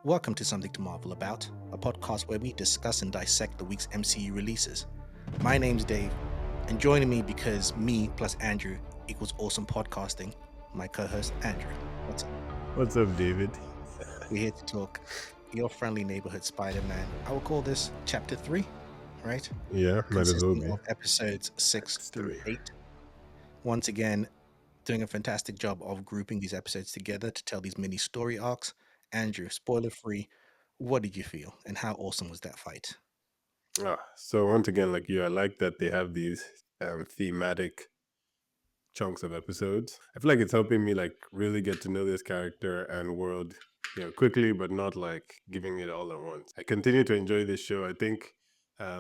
Welcome to Something to Marvel About, a podcast where we discuss and dissect the week's MCU releases. My name's Dave, and joining me because me plus Andrew equals awesome podcasting, my co-host Andrew. What's up? What's up, David? We're here to talk your friendly neighborhood Spider-Man. I will call this Chapter 3, right? Yeah, might as well Consisting be. of episodes 6 That's through three. 8. Once again, doing a fantastic job of grouping these episodes together to tell these mini story arcs. Andrew, spoiler free, what did you feel and how awesome was that fight? So once again, like you, I like that they have these thematic chunks of episodes. I feel like it's helping me like really get to know this character and world, quickly, but not like giving it all at once. I continue to enjoy this show. I think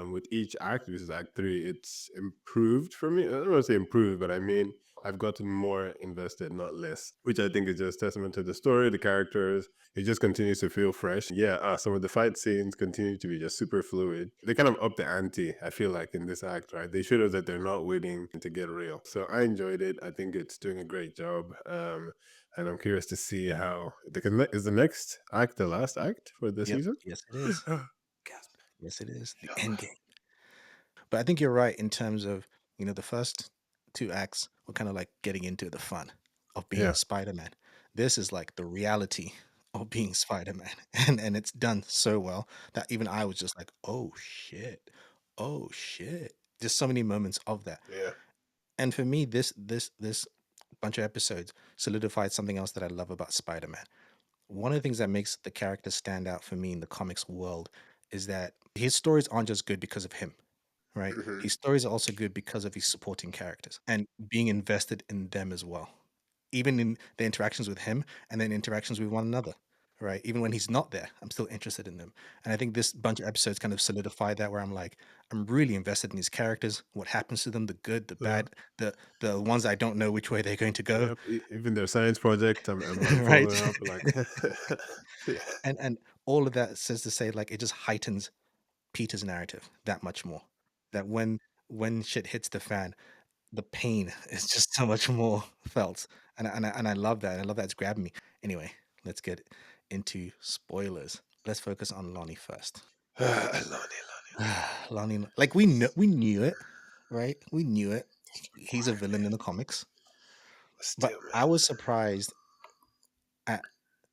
with each act, this is Act 3, it's improved for me. I don't want to say improved, but I mean I've gotten more invested, not less, which I think is just testament to the story, the characters. It just continues to feel fresh. Yeah, some of the fight scenes continue to be just super fluid. They kind of up the ante, I feel like, in this act, right? They showed us that they're not waiting to get real. So I enjoyed it. I think it's doing a great job. And I'm curious to see how is the next act the last act for the Yep, season? yes it is. Gasp. Yes it is. The end game. But I think you're right in terms of, the first two acts were kind of like getting into the fun of being Yeah. Spider-Man. This is like the reality of being Spider-Man. And it's done so well that even I was just like, oh shit. Oh shit. Just so many moments of that. Yeah. And for me, this bunch of episodes solidified something else that I love about Spider-Man. One of the things that makes the character stand out for me in the comics world is that his stories aren't just good because of him, right? Hmm. His stories are also good because of his supporting characters and being invested in them as well, even in the interactions with him and then interactions with one another, right? Even when he's not there, I'm still interested in them. And I think this bunch of episodes kind of solidify that, where I'm like, I'm really invested in these characters, what happens to them, the good, the Yeah. bad, the ones I don't know which way they're going to go, Yep. Even their science project, I'm right? following up. Like, yeah. And all of that says to say, like, it just heightens Peter's narrative that much more. That when shit hits the fan, the pain is just so much more felt, and I love that. I love that it's grabbing me. Anyway, let's get into spoilers. Let's focus on Lonnie first. Lonnie. Lonnie, like we knew it, right? We knew it. He's a villain in the comics, but Still, I man. was surprised at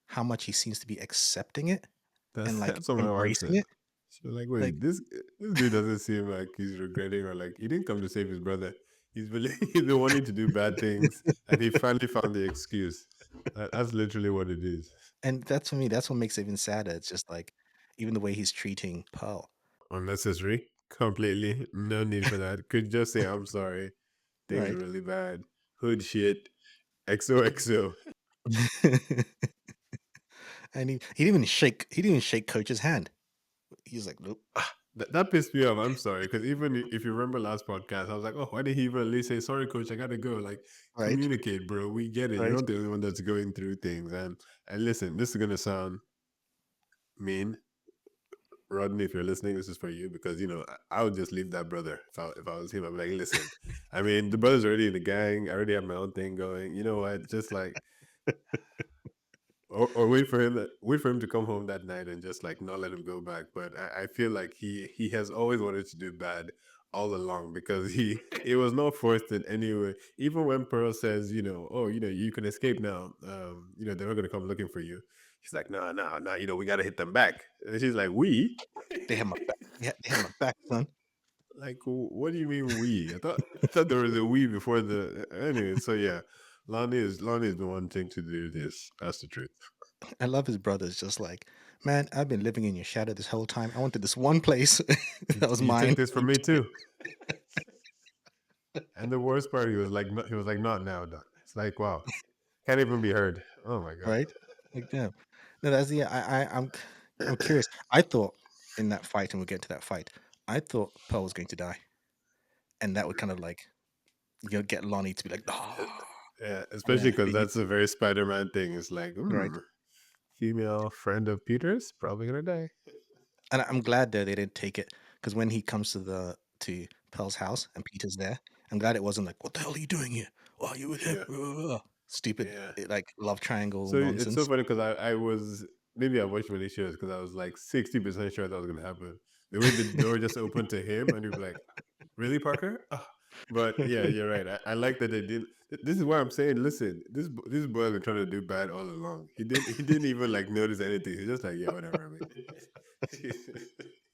how much he seems to be accepting it and like That's what my wife embracing said. it. She was like, Like, "Wait, this dude doesn't seem like he's regretting or like he didn't come to save his brother. He's been wanting to do bad things, and he finally found the excuse. That's literally what it is. and that's for me, that's what makes it even sadder. It's just like even the way he's treating Pearl, Unnecessary, completely. No need for that. Could just say I'm sorry. Things are right? really bad. Hood shit. XOXO. And he didn't even shake Coach's hand. He's like, nope, That pissed me off. I'm sorry, because even if you remember last podcast, I was like, "Oh, why did he even at least say sorry, coach? I gotta go." Like, right, communicate, bro. We get it. You're right. not the only one that's going through things. And listen, this is gonna sound mean, Rodney. If you're listening, this is for you because I would just leave that brother if I was him. I'm like, listen. I mean, the brother's already in the gang. I already have my own thing going. You know what? Just like or wait for him to come home that night and just like not let him go back. But I feel like he has always wanted to do bad all along because it was not forced in any way. Even when Pearl says, oh, you can escape now. They're not gonna come looking for you. She's like, no, no, no. We gotta hit them back. And she's like, we. They have my back. Yeah, they have my back, son. Like, what do you mean we? I thought there was a we before the anyway. So yeah, Lonnie is the one thing to do this. That's the truth. I love his brothers. Just like, man, I've been living in your shadow this whole time. I wanted this one place that was You mine. take this from You me took it, too. And the worst part, he was like, not now, done. It's like, wow, can't even be heard. Oh my god. right? Like, damn. No, that's yeah. I'm curious. I thought in that fight, and we'll get to that fight. I thought Pearl was going to die, and that would kind of like get Lonnie to be like, oh, Yeah, especially yeah, because that's a very Spider-Man thing. It's like, right. female friend of Peter's probably gonna die. And I'm glad though they didn't take it, because when he comes to Pearl's house and Peter's there, I'm glad it wasn't like, what the hell are you doing here? Why are you with him? Yeah, Stupid yeah. like love triangle So it's so nonsense. funny because I was maybe I watched many shows because I was like 60% sure that was gonna happen. The way the door just opened to him, and you're like, "Really, Parker?" Ah. But yeah, you're right. I like that they did. This is why I'm saying, listen, this boy has been trying to do bad all along. He didn't even like notice anything. He's just like, yeah, whatever. I mean,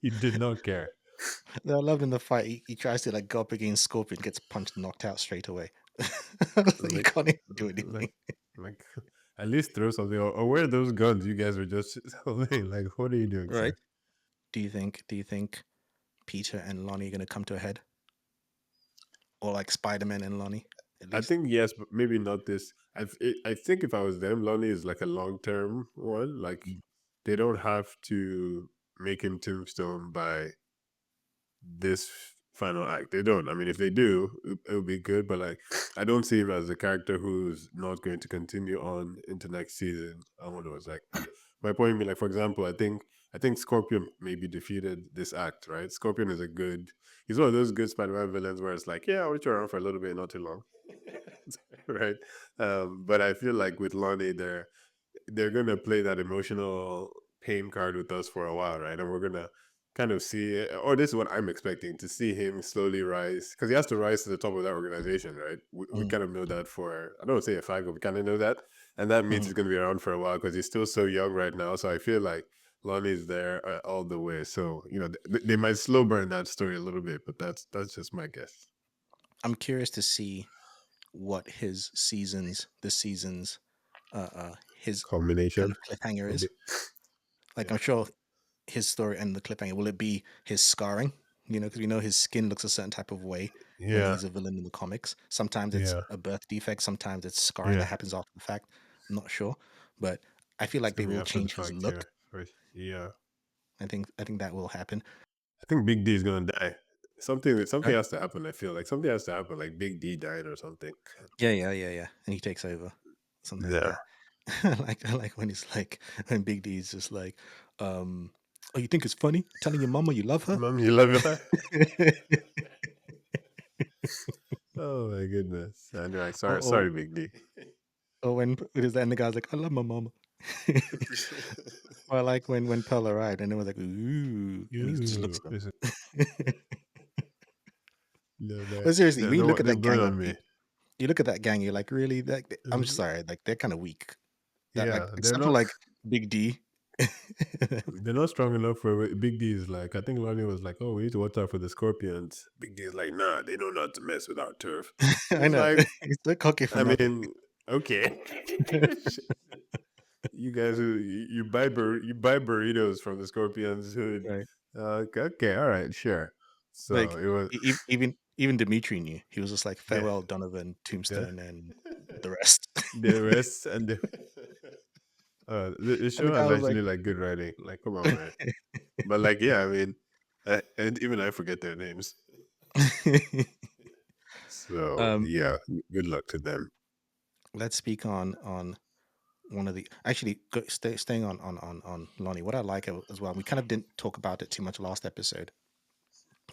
he did not care. No, I loved in the fight. He tries to like go up against Scorpion, gets punched, knocked out straight away. He Like, can't even do like, anything, like, at least throw something. Or where are those guns you guys were just holding? Like, what are you doing, right? sir? Do you think Peter and Lonnie are gonna come to a head, or like Spider-Man and Lonnie, at I least? think yes, but maybe not this. I think if I was them, Lonnie is like a long term one. Like Mm. they don't have to make him Tombstone by this final act. They don't. I mean, if they do, it'll be good. But like, I don't see him as a character who's not going to continue on into next season. I don't know. It's like my point being, like for example, I think Scorpion maybe defeated this act. Right? Scorpion is a good. He's one of those good Spider-Man villains where it's like, yeah, I'll reach around for a little bit, not too long. Right? But I feel like with Lonnie, they're gonna play that emotional pain card with us for a while, right? And we're gonna kind of see it, or this is what I'm expecting to see him slowly rise because he has to rise to the top of that organization, right? We Mm, kind of know that for I don't say a fact, but we kind of know that, and that means mhm. he's gonna be around for a while because he's still so young right now. So I feel like Lonnie's there all the way. So they might slow burn that story a little bit, but that's just my guess. I'm curious to see what this season's, his kind Culmination of cliffhanger will be is. Like, yeah, I'm sure his story and the cliffhanger, will it be his scarring? Because we know his skin looks a certain type of way when yeah, he's a villain in the comics. Sometimes it's yeah, a birth defect, sometimes it's scarring that yeah. happens after the fact. I'm not sure, but I feel It's like they gonna be will after the change his fact, look. yeah. Right. Yeah. I think that will happen. I think Big D is gonna die. Something Right? has to happen. I feel like something has to happen, like Big D died or something. Yeah, yeah, yeah, yeah. And he takes over, something like Yeah. that. I like when he's like when Big D's just like, "Oh, you think it's funny telling your mama you love her?" Mom, you love her? Oh my goodness. Anyway, or, sorry, or Big D. or when it is, and the guy's like, "I love my mama." Or I like when Pearl arrived and it was like, "Ooh," and he just looks You at listen, them. no man. But seriously, No, when you look don't at don't that burn gang of on me. people, you look at that gang, you're like, really? I'm Mhm. sorry, like they're kind of weak. That like Yeah, except for like Big D. they're not strong enough for it. Big D is like I think Lonnie was like, oh, we need to watch out for the scorpions. Big D is like, nah, they know not to mess with our turf. I It's know like, he's so cocky for I nothing, mean, okay. You guys who you buy burritos from the Scorpions hood. right? Okay, all right, sure. So Like it was even Dimitri knew. He was just like yeah, farewell Donovan, yeah. Tombstone, and the rest. The rest and the And the show guy has was like, actually like good writing. Like, come on, man. But like, yeah, I mean, and even I forget their names. So um, yeah, good luck to them. let's speak on one of the actually staying on Lonnie. What I like as well. We kind of didn't talk about it too much last episode,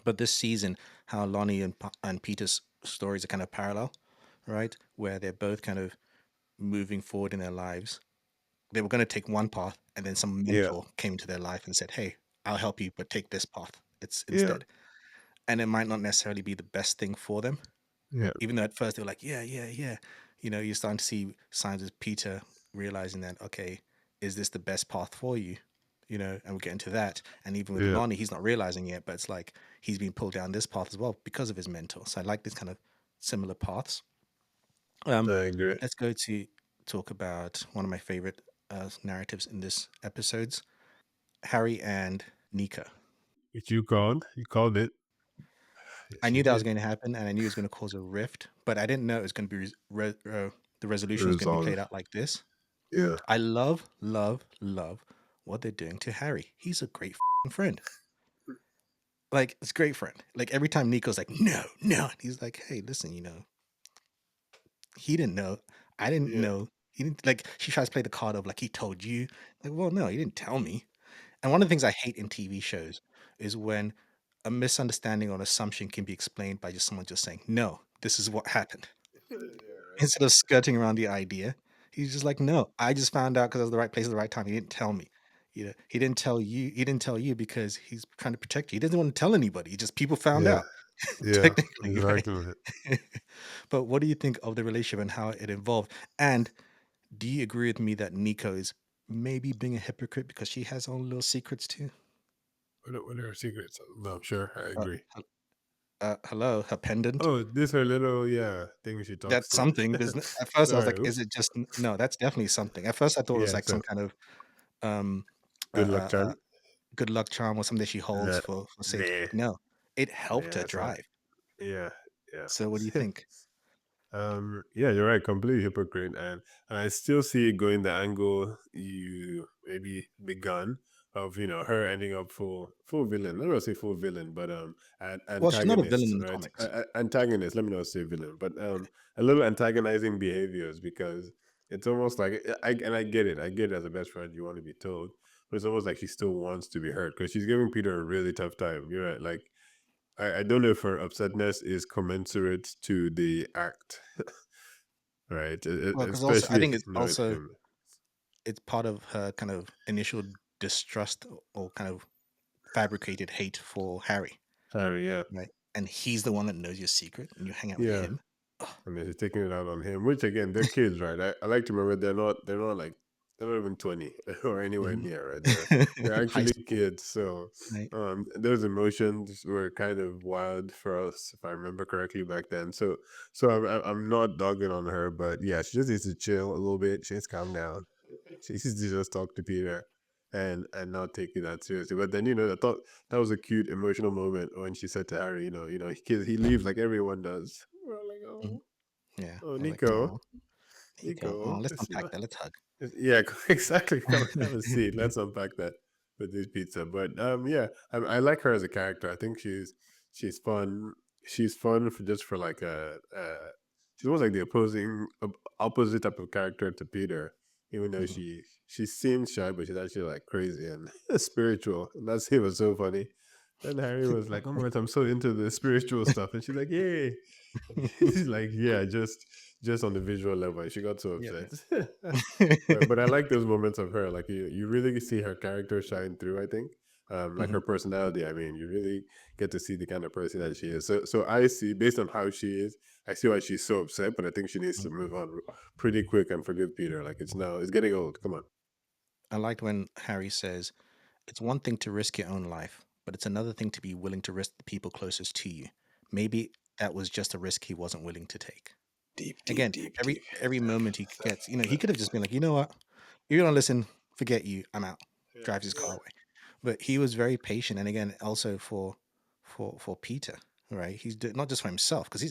but this season, how Lonnie and Peter's stories are kind of parallel, right? Where they're both kind of moving forward in their lives. They were going to take one path, and then some Yeah, mentor came into their life and said, "Hey, I'll help you, but take this path. It's yeah, instead." And it might not necessarily be the best thing for them, yeah, even though at first they were like, "Yeah, yeah, yeah." You're starting to see signs of Peter realizing that, okay, is this the best path for you? And we'll get into that. And even with yeah. Lonnie, he's not realizing yet, but it's like he's been pulled down this path as well because of his mentor. So I like this kind of similar paths. Um, I agree. let's go to talk about one of my favorite narratives in this episodes, Harry and Nika. It's you called. You called it. I Yes, you knew that was did. going to happen, and I knew it was going to cause a rift, but I didn't know it was going to be the resolution was going to be played Resolve. out like this. Yeah. I love, love, love what they're doing to Harry. He's a great friend. Like, it's a great friend. Like every time Nico's like, no, no, and he's like, hey, listen, he didn't know. I didn't Yeah. know. He didn't like. She tries to play the card of like he told you. Like, well, no, he didn't tell me. And one of the things I hate in TV shows is when a misunderstanding or an assumption can be explained by just someone just saying, no, this is what happened. Yeah, right. Instead of skirting around the idea, he's just like, no, I just found out because I was the right place at the right time. He didn't tell me. he didn't tell you. He didn't tell you because he's trying to protect you. He doesn't want to tell anybody. Just people found Yeah, out, yeah, technically, right? exactly. But what do you think of the relationship and how it evolved? And do you agree with me that Nico is maybe being a hypocrite because she has her own little secrets too? What are her secrets? No, I'm sure. I Uh, agree. hello, her pendant. Oh, this her little thing she talks That's to. something. At first, I was Sorry. like, "Is it just no?" That's definitely something. At first, I thought it was Yeah. like some So kind of um, uh, good luck, uh, uh, charm. good luck charm or something she holds Uh, for safety. nah. No, it helped her Yeah. So drive. yeah, yeah. So, what do you think? Yeah, you're right. Completely hypocrite, and I still see it going the angle you maybe begun of her ending up full villain. I don't want to say full villain, but Well, she's not a villain antagonist, in the right? comics. Antagonist. Let me not say villain, but a little antagonizing behaviors because it's almost like I get it. I get it as a best friend, you want to be told, but it's almost like she still wants to be hurt because she's giving Peter a really tough time. You're right, like. I don't know if her upsetness is commensurate to the act, right? Well, because also I Especially think it's knowing also him. it's part of her kind of initial distrust or kind of fabricated hate for Harry, Harry, yeah. right? And he's the one that knows your secret, and you hang out with Yeah. him. Ugh. I mean, he's taking it out on him, which again, they're kids, right? I like to remember they're not like they're not even 20 or anywhere Mhm. near, right? They're High actually school, kids. So right? those emotions were kind of wild for us, if I remember correctly back then. So I'm not dogging on her, but yeah, she just needs to chill a little bit. She needs to calm down. She needs to just talk to Peter and not take it that seriously. But then, I thought that was a cute emotional moment when she said to Harry, he leaves like everyone does. We're like, Mhm. oh, Yeah, oh, they're like, Nico, oh, there you go. Oh, Nico, let's unpack that. Let's hug. yeah, exactly. Come have a seat. Let's unpack that with this pizza. But yeah, I like her as a character. I think she's fun. She's fun for like she's almost like the opposite type of character to Peter. Even though Mhm. she seems shy, but she's actually like crazy and spiritual. And that's it was so funny. Then Harry was like, "Oh my, I'm so into the spiritual stuff," and she's like, "Yay!" She's like, "Yeah, just on the visual level." And she got so Yeah, upset. man. But I like those moments of her. Like you really see her character shine through. I think, like Mhm, her personality. I mean, you really get to see the kind of person that she is. So I see based on how she is, I see why she's so upset. But I think she needs mhm. to move on pretty quick and forgive Peter. Like it's getting old. Come on. I liked when Harry says, "It's one thing to risk your own life, but it's another thing to be willing to risk the people closest to you." Maybe that was just a risk he wasn't willing to take. Deep, deep, Again, deep, every deep. every moment he gets, he could have just been like, "You know what? You don't listen. Forget you. I'm out." Yeah, Drives his car away. But he was very patient, and again, also for Peter, right? Not just for himself because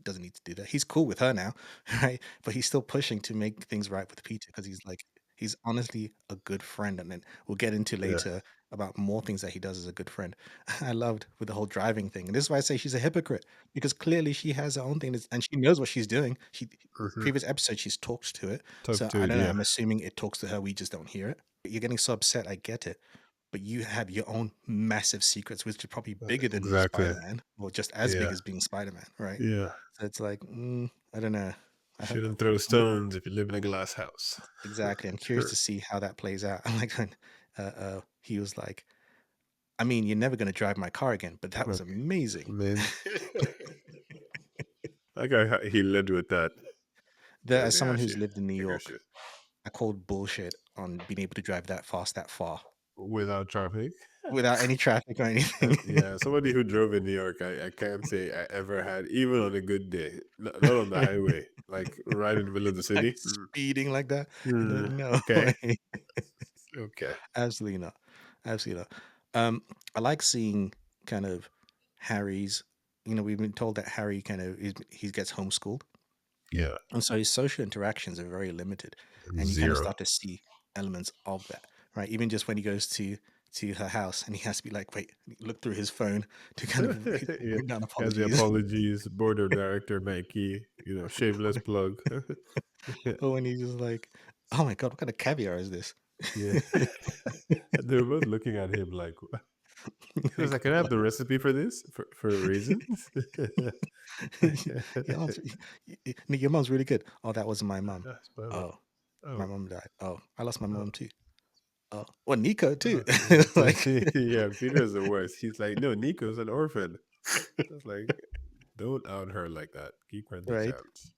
doesn't need to do that. He's cool with her now, right? But he's still pushing to make things right with Peter because he's like he's honestly a good friend, and then we'll get into yeah, later about more things that he does as a good friend. I loved with the whole driving thing, and this is why I say she's a hypocrite because clearly she has her own thing and she knows what she's doing. She hmm previous episode she's talked to it, Talk so to I it. don't know. Yeah, I'm assuming it talks to her. We just don't hear it. You're getting so upset. I get it, but you have your own massive secrets, which are probably bigger than exactly. Spider-Man, or just as big Yeah, as being Spider-Man, right? yeah. So it's like, I don't know. You I hope shouldn't throw I'm stones if you live in a glass house. exactly. I'm curious to see how that plays out. I'm like when he was like, "I mean, you're never going to drive my car again," but that was Look, amazing. man. Like he led with that. As And yeah, someone who's lived in New I guess York, I called bullshit on being able to drive that fast, that far, without traffic. without any traffic or anything. Yeah, somebody who drove in New York, I can't say I ever had, even on a good day, not on the highway, like right in the middle of the Like city. speeding like that. And they're like, no Okay, way. okay, Absolutely not. Absolutely not. I like seeing kind of Harry's, we've been told that Harry kind of he gets homeschooled. yeah, And so his social interactions are very limited. And you kind of zero. start to see elements of that, right? Even just when he goes to her house and he has to be like, wait, look through his phone to kind of Yeah, write down has the apologies. apologies, board of director Mikey, shameless plug. Or when he's just like, oh my God, what kind of caviar is this? Yeah, they were both looking at him like, he was Like, like, "Can I have what? the recipe for this for raisins?" Your mom's, your mom's really good. Oh, that wasn't my mom. That's my mom. Oh, my Oh, mom died. Oh, I lost my oh, mom too. Well, Nico too. Like, Yeah, Peter is the worst. He's like, no, Nico's an orphan. It's like, don't out her like that. Keep her the right? chance.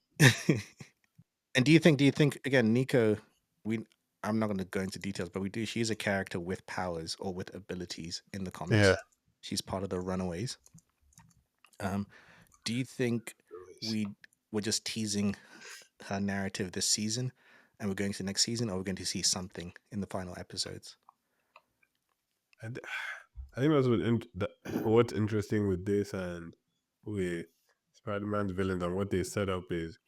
And do you think again, Nico, we I'm not gonna go into details, but we do she's a character with powers or with abilities in the Yeah. comics. She's part of the Runaways. Um, do you think we we're just teasing her narrative this season and we're going to next season, or we're going to see something in the final episodes? And I think that's what's interesting with this and with Spider-Man's villains and what they set up is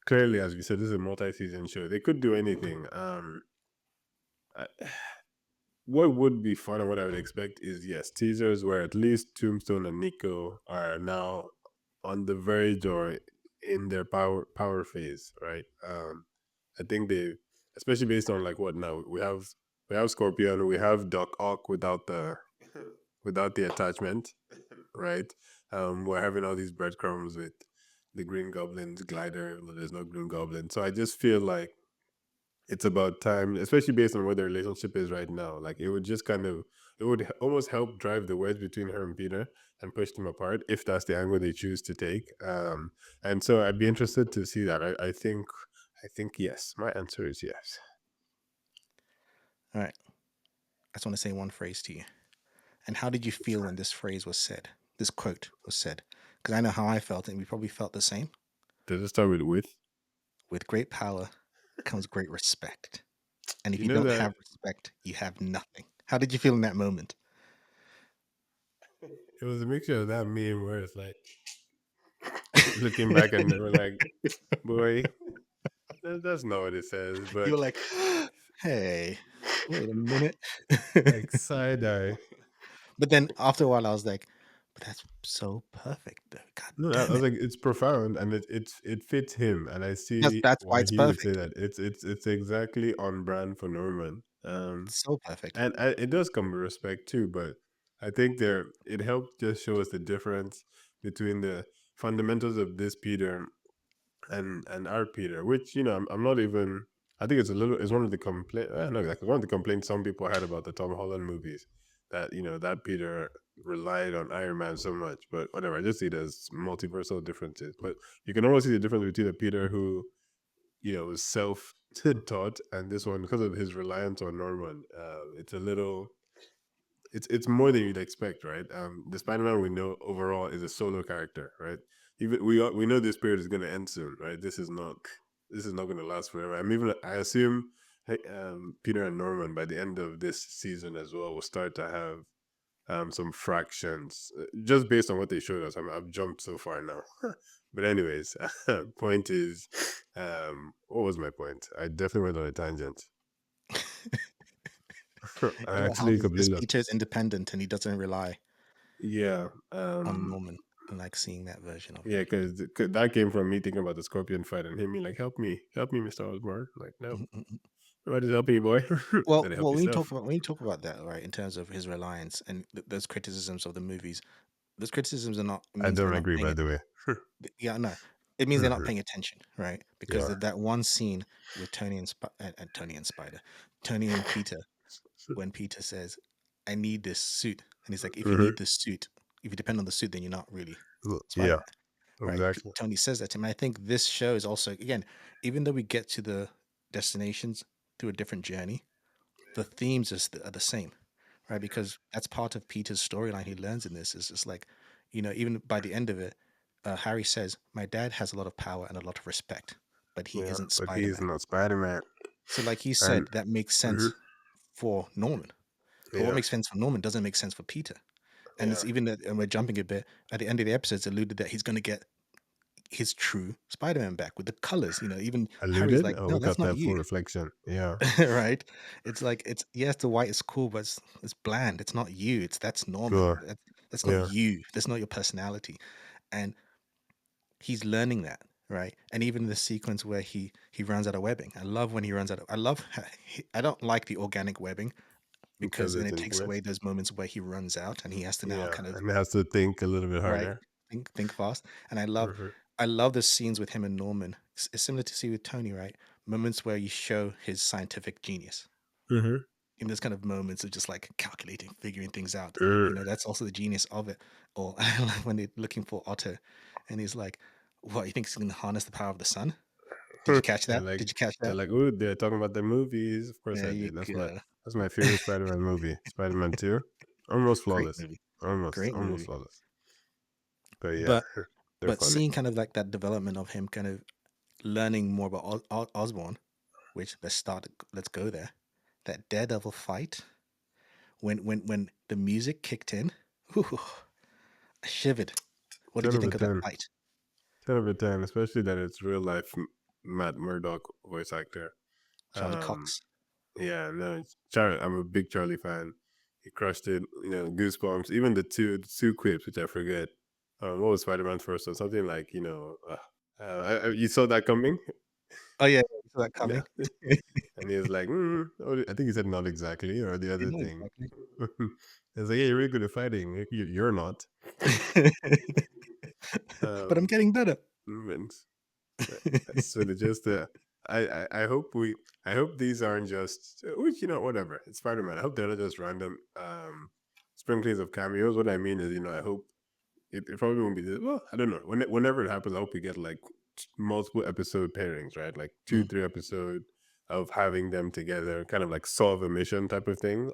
clearly, as we said, this is a multi-season show. They could do anything. I, what would be fun and what I would expect is yes, teasers where at least Tombstone and Nico are now on the verge or in their power phase, right? I think they, especially based on like what now we have Scorpion, we have Doc Ock without the without the attachment, right? We're having all these breadcrumbs with the Green Goblin's glider. Well, there's no Green Goblin, so I just feel like it's about time, especially based on what their relationship is right now. Like it would just kind of, it would almost help drive the wedge between her and Peter and push them apart if that's the angle they choose to take. And so I'd be interested to see that. I think yes. My answer is yes. All right. I just want to say one phrase to you. And how did you feel when this phrase was said? This quote was said? Because I know how I felt, and we probably felt the same. Does it start with? With great power comes great respect. And if You you know don't that have respect, you have nothing. How did you feel in that moment? it was a mixture of that meme where it's like looking back and they were like, boy, that's not what it says, You but were like, hey, wait a minute. like side eye. But then after a while, I was like, but that's so perfect, though. God No, I damn was it. like, it's profound and it fits him, and I That's, see that's why why it's he would say perfect. that. It's exactly on brand for Norman. So perfect. And it does come with respect too, but I think there it helped just show us the difference between the fundamentals of this Peter and our Peter, which I'm not even. I think it's one of the complaint. No, exactly one of the complaints some people had about the Tom Holland movies that that Peter relied on Iron Man so much. But whatever, I just see it as multiversal differences. But you can almost see the difference between the Peter who was self-taught and this one because of his reliance on Norman. It's a little it's more than you'd expect, right? The Spider-Man we know overall is a solo character, right? Even we know this period is going to end soon, right? This is not going to last forever. I assume hey, Peter and Norman by the end of this season as well will start to have some fractions, just based on what they showed us. I've jumped so far now, but anyways, point is, what was my point? I definitely went on a tangent. I About how actually this completely lost. Peter is independent and he doesn't rely Yeah, on Norman, and like seeing that version of yeah, him. because that came from me thinking about the Scorpion fight and him being like, help me, Mr. Osborn." Like, no, Mm, mm, mm. nobody's helping you, boy. Well, Better help well, yourself. when you talk about that, right, in terms of his reliance and those criticisms of the movies, those criticisms are not it I means they're don't not agree, paying by it. the way. Yeah, no, it means they're not Mhm. paying attention, right? Because Yeah. of that one scene with Tony and Peter, when Peter says, "I need this suit," and he's like, "If you Hmm. need this suit, if you depend on the suit, then you're not really Yeah, Spider-Man." Right? exactly. Tony says that to him. I think this show is also, again, even though we get to the destinations through a different journey, the themes are the same, right? Because that's part of Peter's storyline. He learns in this is just like, even by the end of it, Harry says, "My dad has a lot of power and a lot of respect, but he Yeah, isn't but Spider he's Man." not Spider-Man. So, like he And said, that makes mhm, sense for Norman, but what yeah, makes sense for Norman doesn't make sense for Peter. And yeah, it's even that, and we're jumping a bit at the end of the episode, it's alluded that he's going to get his true Spider-Man back with the colors. Even Harry's alluded. like, Oh, "No, we that's got not that full you." reflection. Yeah, Right? It's like it's yes, the white is cool, but it's bland. It's not you. That's Norman. sure. That's not Yeah. you. That's not your personality. And he's learning that, right? And even the sequence where he runs out of webbing. I love when he runs out of. I don't like the organic webbing because Because then it's it takes intimate. away those moments where he runs out and he has to now Yeah, kind of and it has to think a little bit right harder. think fast. And Hmm. I love the scenes with him and Norman. It's similar to see with Tony, right? Moments where you show his scientific genius, Hmm. in those kind of moments of just like calculating, figuring things out. Mm. That's also the genius of it. Or like when they're looking for Otto, and he's like, "What, you think he's going to harness the power of the sun? Did you catch They're that? like Did you catch they're that?" like, "Ooh, they're talking about the movies." Of course There I you did. go. That's my favorite Spider-Man movie. Spider-Man 2. Almost Great flawless. movie. Almost Great almost movie. flawless. But yeah, But they're but funny. seeing kind of like that development of him kind of learning more about Osborn, which let's go there. That Daredevil fight when the music kicked in, whew, I shivered. What did 10 you over think of that 10. fight? 10 over 10, especially that it's real life Matt Murdock voice actor. Charlie Um, Cox. yeah, no, Charlie, I'm a big Charlie fan. He crushed it. Goosebumps. Even the two quips, which I forget. What was Spider-Man's first one? Something like, you saw that coming? Oh yeah, you saw that Yeah. coming. And he was like, I think he said not exactly, or the other Not thing. exactly. It's like, yeah, you're really good at fighting. Like, you're not. But I'm Um, getting better. and so the just I hope I hope these aren't just which whatever, it's Spider-Man. I hope they're not just random sprinklings of cameos. What I mean is, I hope it probably won't be this. Well, I don't know. Whenever it happens, I hope we get like multiple episode pairings, right? Like two, Mm, 3 episode of having them together, kind of like solve a mission type of thing.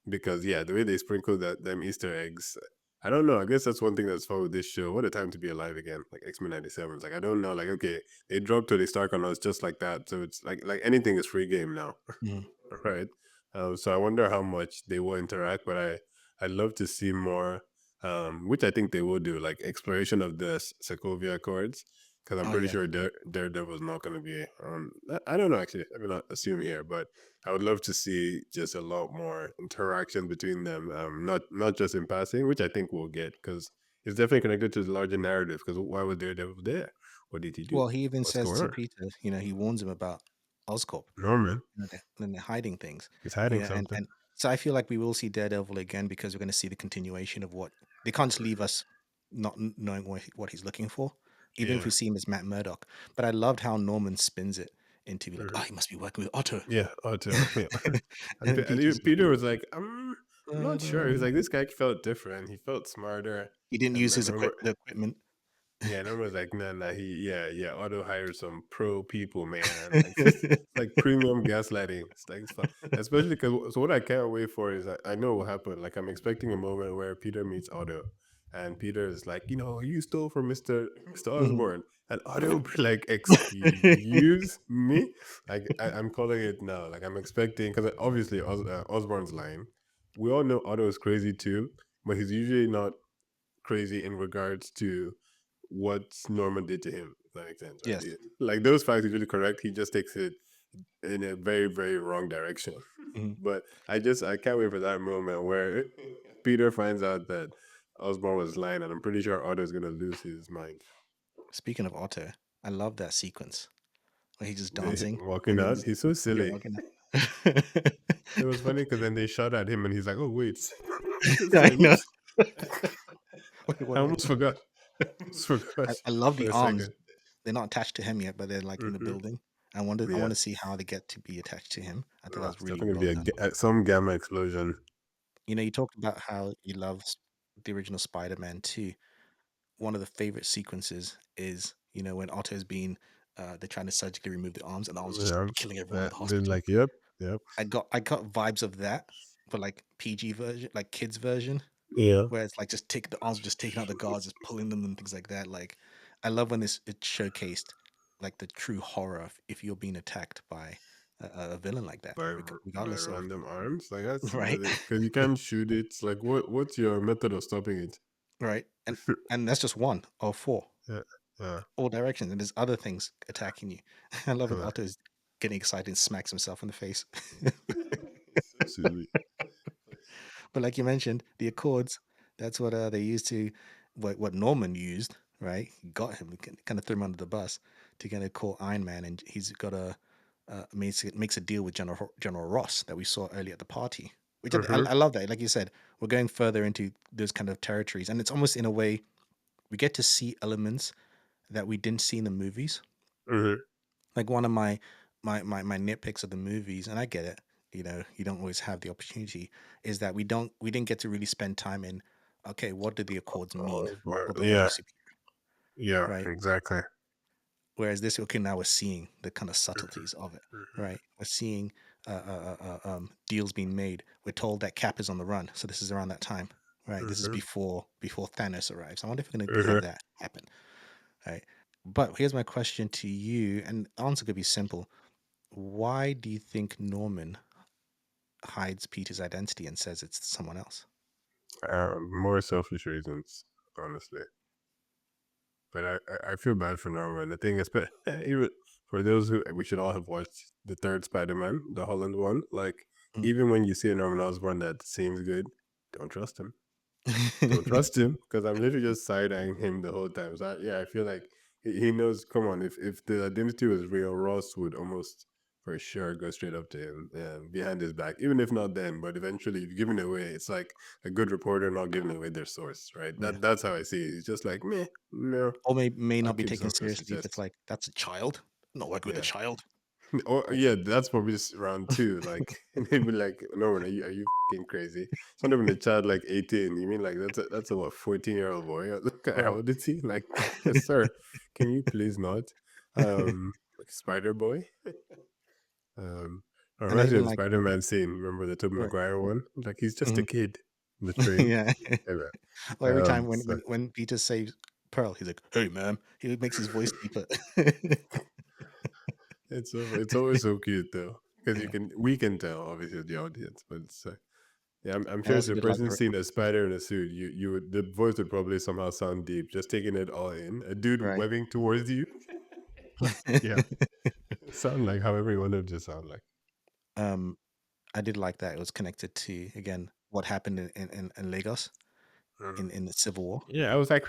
Because yeah, the way they sprinkle them Easter eggs, I don't know. I guess that's one thing that's fun with this show. What a time to be alive again, like X-Men '97. It's like I don't know, like okay, they dropped Tony Stark on us just like that, so it's like anything is free game now. mm. Right. So I wonder how much they will interact, but I'd love to see more, which I think they will do, like exploration of the Sokovia Accords, because I'm Oh pretty yeah. sure Daredevil's not going to be. I don't know actually. I'm not assuming here, but I would love to see just a lot more interaction between them, not just in passing, which I think we'll get because it's definitely connected to the larger narrative. Because why was Daredevil there? What did he do? Well, he even What's says going to on? Peter, he warns him about Oscorp. Norman, They're hiding things. he's hiding And something. so I feel like we will see Daredevil again because we're going to see the continuation of what they can't just leave us not knowing what he's looking for, even if Yeah. we see him as Matt Murdock. But I loved how Norman spins it into be like, oh, Mhm. he must be working with Otto. Yeah, Otto. Yeah. And then Peter's like, Peter was like, I'm not sure. He was uh, like, this guy felt different. He felt smarter. he didn't use And his Norma, the equipment. yeah, Norma was like, nah, nah. Yeah. Otto hired some pro people, man. Like, it's like premium gaslighting. It's like, it's fun. Especially because, so what I can't wait for is I know what happened. Like, I'm expecting a moment where Peter meets Otto. And Peter is like, you stole from Mr. Mhm. Osborn. And Otto will be like, excuse me? Like, I'm calling it now. Like, I'm expecting, because obviously Osborn's lying. We all know Otto is crazy too, but he's usually not crazy in regards to what Norman did to him. If that makes sense, right? Yes. Like those facts is really correct. He just takes it in a very, very wrong direction. Mhm. But I can't wait for that moment where Peter finds out that Osborn was lying, and I'm pretty sure Otto is gonna lose his mind. Speaking of Otto, I love that sequence where he's just dancing Walking and then out, he's so you're silly. walking. It was funny because then they shot at him, and he's like, "Oh wait," it's I like, know. "Whoops, Wait, I what did I almost do? forgot. Almost forgot I love for the a arms. second." They're not attached to him yet, but they're like in the Hmm. building. I Yeah, want to see how they get to be attached to him. I thought that was it's really definitely well gonna done. be some gamma explosion. You talked about how you love the original Spider-Man too. One of the favorite sequences is, when Otto's been, they're trying to surgically remove the arms, and the arms are just Yeah, killing everyone at the they're hospital. like, "Yep, yep." I got vibes of that for like PG version, like kids version, Yeah. where it's like just take the arms, just taking out the guards, just pulling them and things like that. Like, I love when it showcased like the true horror of if you're being attacked by a villain like that, By regardless of random arms, like that's right, because you can't shoot it. Like, what's your method of stopping it? right, and that's just one or four, Yeah, yeah, all directions, and there's other things attacking you. I love when yeah. Otto's getting excited and smacks himself in the face. So silly. But like you mentioned, the Accords, that's what they used to, what Norman used, right? He got him, kind of threw him under the bus to kind of call Iron Man, and he's got makes a deal with General Ross that we saw earlier at the party. Which Mm-hmm, I love that. Like you said, we're going further into those kind of territories, and it's almost in a way we get to see elements that we didn't see in the movies. mm-hmm. Like one of my nitpicks of the movies, and I get it. you don't always have the opportunity, is that we didn't get to really spend time in, okay, what do the accords mean for the Yeah, every superhero, yeah, right? exactly. Whereas this, okay, now we're seeing the kind of subtleties of it, Mhm, right? We're seeing deals being made. We're told that Cap is on the run, so this is around that time, right? This is mhm, before Thanos arrives. I wonder if we're going to have mhm. that happen, right? But here's my question to you, and the answer could be simple. Why do you think Norman hides Peter's identity and says it's someone else? More selfish reasons, honestly. But I feel bad for Norman. The thing is, but even for those who we should all have watched the third Spider-Man, the Holland one. Like even when you see a Norman Osborn that seems good, don't trust him. Don't Mm. trust him because I'm literally just side eyeing him the whole time. So yeah, I feel like he knows. Come on, if the identity was real, Ross would almost for sure go straight up to him behind his back, even if not then. But eventually, if you give it away, it's like a good reporter not giving away their source, right? Yeah. That's how I see it. It's just like meh, no, Or may I'll not be keep taken some close to seriously if it's chest. like, that's a child. I'm not working with a Yeah. child. Or yeah, that's probably just round two. Like they'd be like, "No, are you fucking crazy? It's not even a child like 18. You mean like that's a what 14-year-old boy? Look at how Right. old is he? Like, sir, can you please not? Like Spider Boy. Um, or And I reminds me of even the like, Spider-Man scene. Remember the Tobey right. Maguire one? Like he's just a Mhm. kid on the train. Yeah. Yeah, man. Or every time when, So Peter saves Pearl, he's like, "Hey, ma'am." He makes his voice deeper. it's always so cute though because Yeah. we can tell obviously the audience, but it's yeah, I'm I sure if also the did like person the seeing a spider in a suit, you would the voice would probably somehow sound deep, just taking it all in. A dude right. webbing towards you, like yeah, sound like however you want it to sound like. um, I did like that. It was connected to, again, what happened in Lagos Mm. in the Civil War. Yeah, I was like,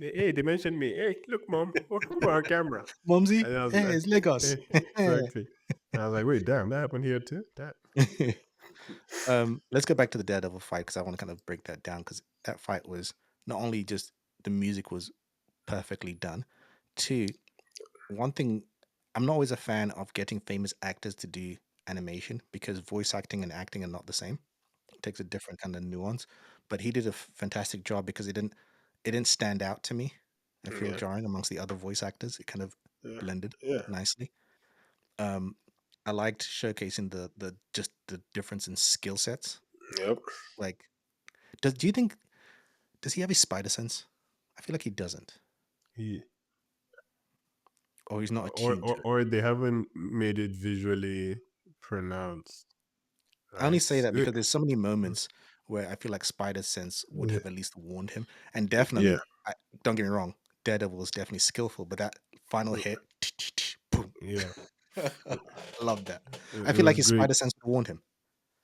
hey, they mentioned me. Hey, look, mom, we're on camera, Mumsy, and I was hey, like, it's Lagos. exactly. And I was like, wait, damn, that happened here too. That. Let's go back to the Daredevil fight because I want to kind of break that down because that fight was not only just the music was perfectly done. Two, one thing, I'm not always a fan of getting famous actors to do animation because voice acting and acting are not the same. It takes a different kind of nuance. But he did a fantastic job because it didn't stand out to me. I feel Yeah, jarring amongst the other voice actors. It kind of yeah, blended yeah. nicely. Um, I liked showcasing the just the difference in skill sets. Yep. Like, do you think, does he have a spider sense? I feel like he doesn't, He, or he's not attuned to it. or they haven't made it visually pronounced, I only right? say that because there's so many moments where I feel like spider sense would Yeah. have at least warned him, and Yeah. definitely, don't get me wrong, Daredevil was definitely skillful, but that final Mm, hit, boom, yeah. I love that. I It feel like was his great. spider sense would have warned him.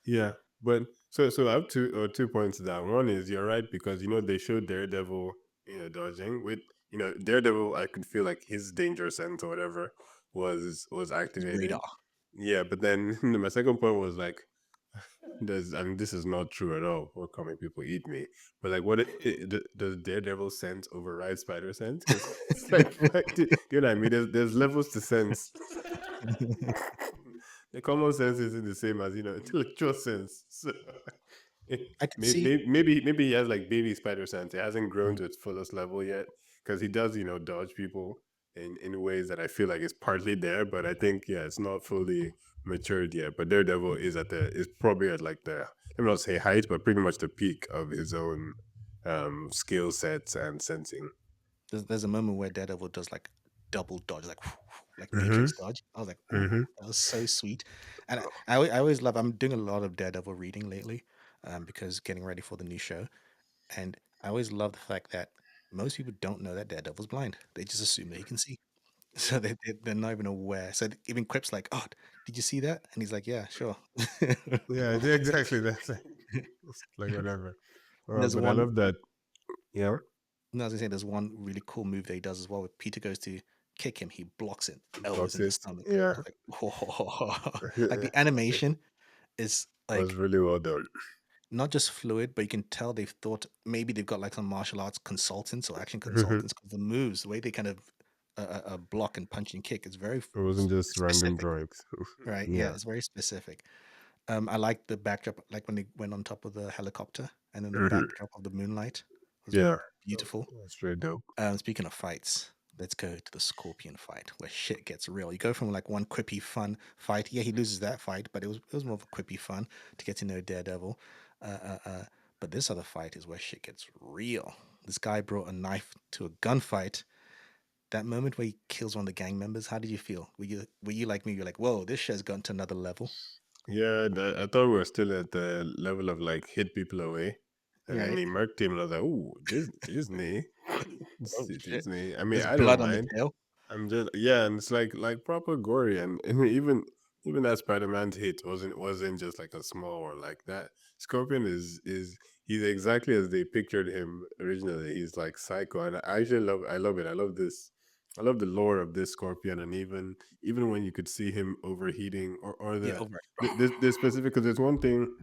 Yeah. But so I have two points to that. One is you're right because they showed Daredevil, dodging with Daredevil. I could feel like his danger sense or whatever was His activated. radar. Yeah, but then my second point was like I mean, this is not true at all. What coming people eat me? But like, does Daredevil sense override Spider sense? Because it's like, you know what I mean? There's levels to sense. The common sense isn't the same as intellectual sense. So I could see. maybe he has like baby spider sense. It hasn't grown to its fullest level yet because he does dodge people in ways that I feel like is partly there, but I think yeah, it's not fully matured yet. But Daredevil is probably at like the let me not say height, but pretty much the peak of his own skill sets and sensing. There's a moment where Daredevil does like double dodge, like like Mm-hmm. Matrix dodge. I was like, ooh, Mm-hmm. that was so sweet. And I always love. I'm doing a lot of Daredevil reading lately, because getting ready for the new show, and I always love the fact that most people don't know that Daredevil's blind. They just assume that he can see, so they're not even aware. So even Quip's like, "Oh, did you see that?" And he's like, "Yeah, sure." Yeah, exactly. That's it. It's like whatever. And there's But I one. love that. Yeah. No, as I say, there's one really cool move that he does as well. Where Peter goes to kick him, he blocks it, elbows Blocks in the it. stomach. I Yeah. was like, whoa. Like It the animation is was like really well done. not just fluid, but you can tell they've thought maybe they've got like some martial arts consultants or action Mhm. consultants because the moves, the way they kind of a block and punch and kick. It's very It wasn't just random specific, drawings. right? Yeah, Yeah. it's very specific. I like the backdrop, like when they went on top of the helicopter, and then the Mhm. backdrop of the moonlight was Yeah. beautiful. That's very dope. Speaking of fights, let's go to the Scorpion fight where shit gets real. You go from like one quippy fun fight. Yeah, he loses that fight, but it was more of a quippy fun to get to know Daredevil. Uh, uh, uh, but this other fight is where shit gets real. This guy brought a knife to a gunfight. That moment where he kills one of the gang members, how did you feel? Were you like me? You're like, whoa, this shit's gone to another level, Yeah, I thought we were still at the level of like hit people away. And then right? he murked him and I was like, oh, Disney. Oh shit! Disney. I mean, There's I don't blood on the mind. tail. I'm just yeah, and it's like proper gory, and I mean, even that Spider-Man's hit wasn't just like a small or like that. Scorpion is he's exactly as they pictured him originally. He's like psycho, and I actually love it. I love this. I love the lore of this Scorpion, and even when you could see him overheating or Yeah, over. this specific because there's one thing.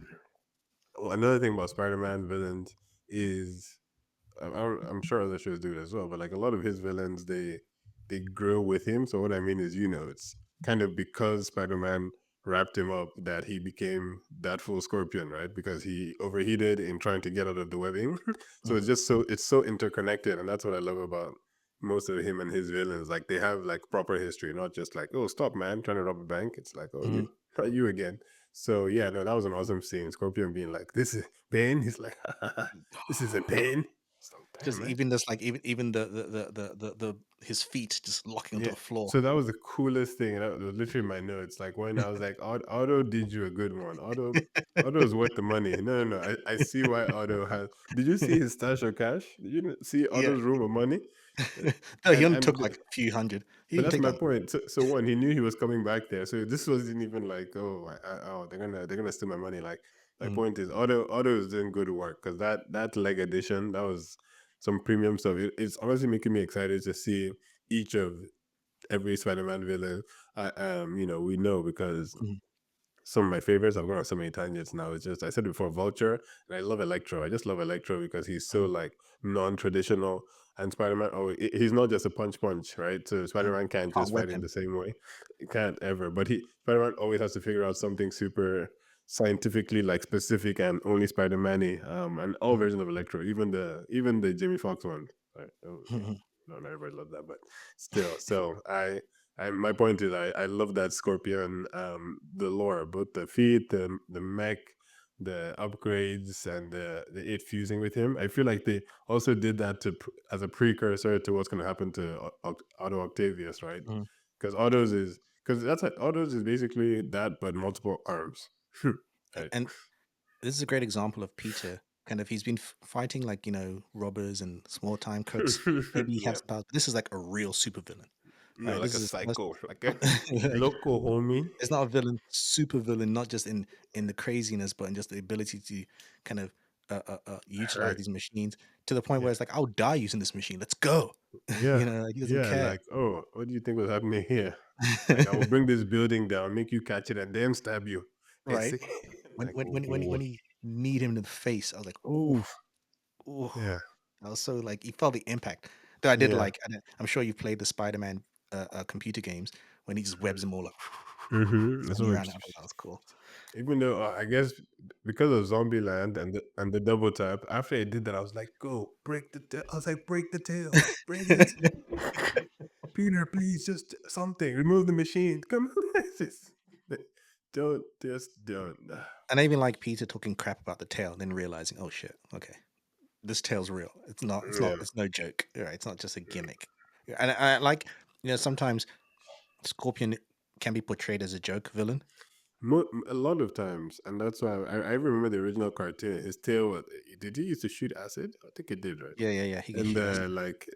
Another thing about Spider-Man villains is I'm sure other shows do it as well, but like a lot of his villains, they grow with him. So what I mean is, it's kind of because Spider-Man wrapped him up that he became that full Scorpion, right? Because he overheated in trying to get out of the webbing. So Mhm, it's so interconnected, and that's what I love about most of him and his villains. Like they have like proper history, not just like, oh, stop, man, trying to rob a bank. It's like, oh, mhm. not you again. So yeah, no, that was an awesome scene. Scorpion being like, "This is pain." He's like, "This is a pain." It's like, Just damn, man. even this, like even his feet just locking onto Yeah. the floor. So that was the coolest thing. And that was literally my notes. Like when I was like, Otto did you a good one. Otto is worth the money. No, no, no. I see why Otto has. Did you see his stash of cash? Did you see Yeah. Otto's room of money? Uh, No, he only took and like a few hundred. He But didn't that's take my that. point. So one, he knew he was coming back there. So this wasn't even like, oh, oh, they're gonna steal my money. Like my Mhm, point is, Otto is doing good work because that leg edition that was some premium stuff. It's honestly making me excited to see each of every Spider-Man villain. We know because mhm, some of my favorites. I've gone on so many tangents now. It's just I said it before, Vulture, and I love Electro. I just love Electro because he's so mhm, like non-traditional. And Spider-Man, he's not just a punch, right? So mhm. Spider-Man can't Can't just whip fight in him. the same way. He can't ever. But Spider-Man always has to figure out something super scientifically like specific and only Spider-Man-y. And all Mhm, versions of Electro, even the Jimmy Fox one. Right? Oh, yeah. mhm, No, not everybody loved that, but still. So my point is I love that Scorpion, the lore, both the feet, the mech, the upgrades, and the it fusing with him. I feel like they also did that as a precursor to what's going to happen to Otto Octavius, right? mhm. Because Otto's is basically that, but multiple arms. Right. And this is a great example of Peter. Kind of, he's been fighting like robbers and small time crooks. Maybe he Yeah. has powers. But this is like a real supervillain, No, right? like This a is his first. psycho, like a Like, local homie. it's not a villain, super villain, not just in the craziness, but in just the ability to kind of utilize Hurt. these machines to the point Yeah. where it's like, I'll die using this machine. Let's go. Yeah. Like, he doesn't Yeah. care, Like, oh, what do you think was happening here? Like, I will bring this building down, make you catch it, and then stab you. I right? see. When Like, when when when he, oh, when he kneed him in the face, I was like, oh, oh. yeah. I was so like, you felt the impact. Though I did Yeah. like, I'm sure you've played the Spider-Man computer games when he just webs them all up, That's running what around. I thought that was cool. even though I guess because of Zombieland and the double tap, after I did that, I was like, go break the tail. I was like, break the tail, break it. Peter, please, just something. Remove the machine. Come on. Just don't. And I even like Peter talking crap about the tail, then realizing, oh shit, okay, this tail's real. It's not. It's not. Yeah. It's no joke. Right? It's not just a gimmick. Yeah, and I like, sometimes Scorpion can be portrayed as a joke villain. A lot of times, and that's why I remember the original cartoon. His tail, did he used to shoot acid? I think it did, right? Yeah, yeah, yeah. He can And shoot us. like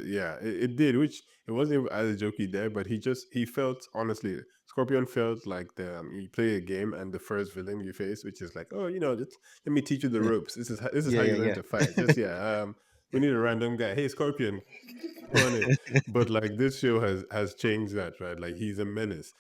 yeah, it did, which it wasn't even as jokey there, but he felt honestly, Scorpion felt like you play a game and the first villain you face, which is like, oh, just let me teach you the Yeah, ropes. This is yeah, how you yeah, learn yeah. to fight. Just yeah, we need a random guy. Hey, Scorpion, on it. But like this show has changed that, right? Like he's a menace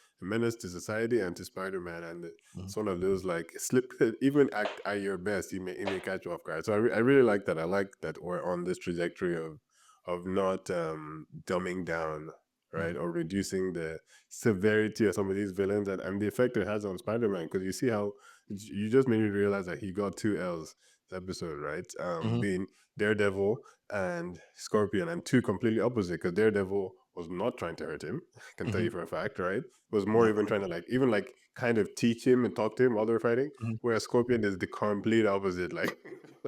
to society and to Spider-Man, and Mhm. it's one of those like slip. Even act at your best, you may catch you off guard. So I really like that. I like that we're on this trajectory of not dumbing down. right? Or reducing the severity of some of these villains and the effect it has on Spider-Man. Because you see how you just made me realize that he got two L's this episode, right? Mhm. Being Daredevil and Scorpion, and two completely opposite. Because Daredevil was not trying to hurt him, I can tell you Mhm. for a fact, right? Was more No. even trying to like even like kind of teach him and talk to him while they were fighting. Mhm. Whereas Scorpion is the complete opposite. Like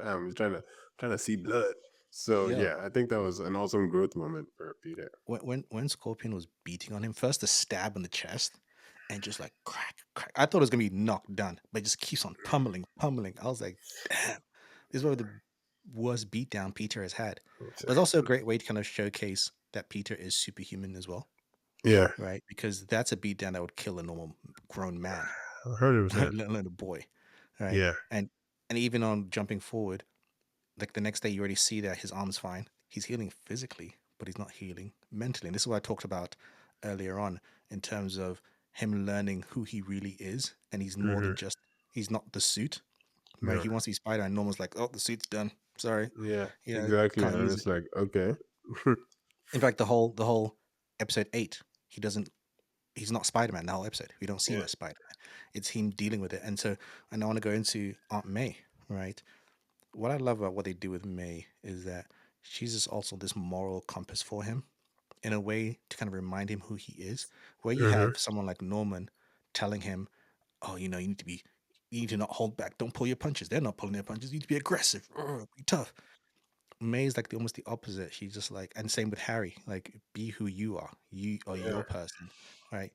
I'm trying to see blood. So Yo, yeah, I think that was an awesome growth moment for Peter. when Scorpion was beating on him, first the stab in the chest, and just like crack, crack. I thought it was gonna be knocked done, but it just keeps on pummeling, pummeling. I was like, damn, this is one of the worst beatdown Peter has had. But it's also a great way to kind of showcase that Peter is superhuman as well, Yeah, right? Because that's a beatdown that would kill a normal grown man, 100%. let alone a boy, right? Yeah. And even on jumping forward, like the next day, you already see that his arm's fine. He's healing physically, but he's not healing mentally. And this is what I talked about earlier on in terms of him learning who he really is, and he's more Hmm. than just he's not the suit. Right? No. He wants to be Spider, and Norman's like, "Oh, the suit's done. Sorry, Yeah, exactly. can't And use it." it's like, okay. In fact, the whole episode 8, he's not Spider-Man the whole episode. We don't see him Yeah. as Spider-Man. It's him dealing with it. And so, and I want to go into Aunt May, right? What I love about what they do with May is that she's just also this moral compass for him in a way to kind of remind him who he is. Where you Hmm. have someone like Norman telling him, "Oh, you need to not hold back. Don't pull your punches. They're not pulling their punches. You need to be aggressive, be tough." May's like almost the opposite. She's just like, and same with Harry. Like, be who you are. You are Yeah. your person, right?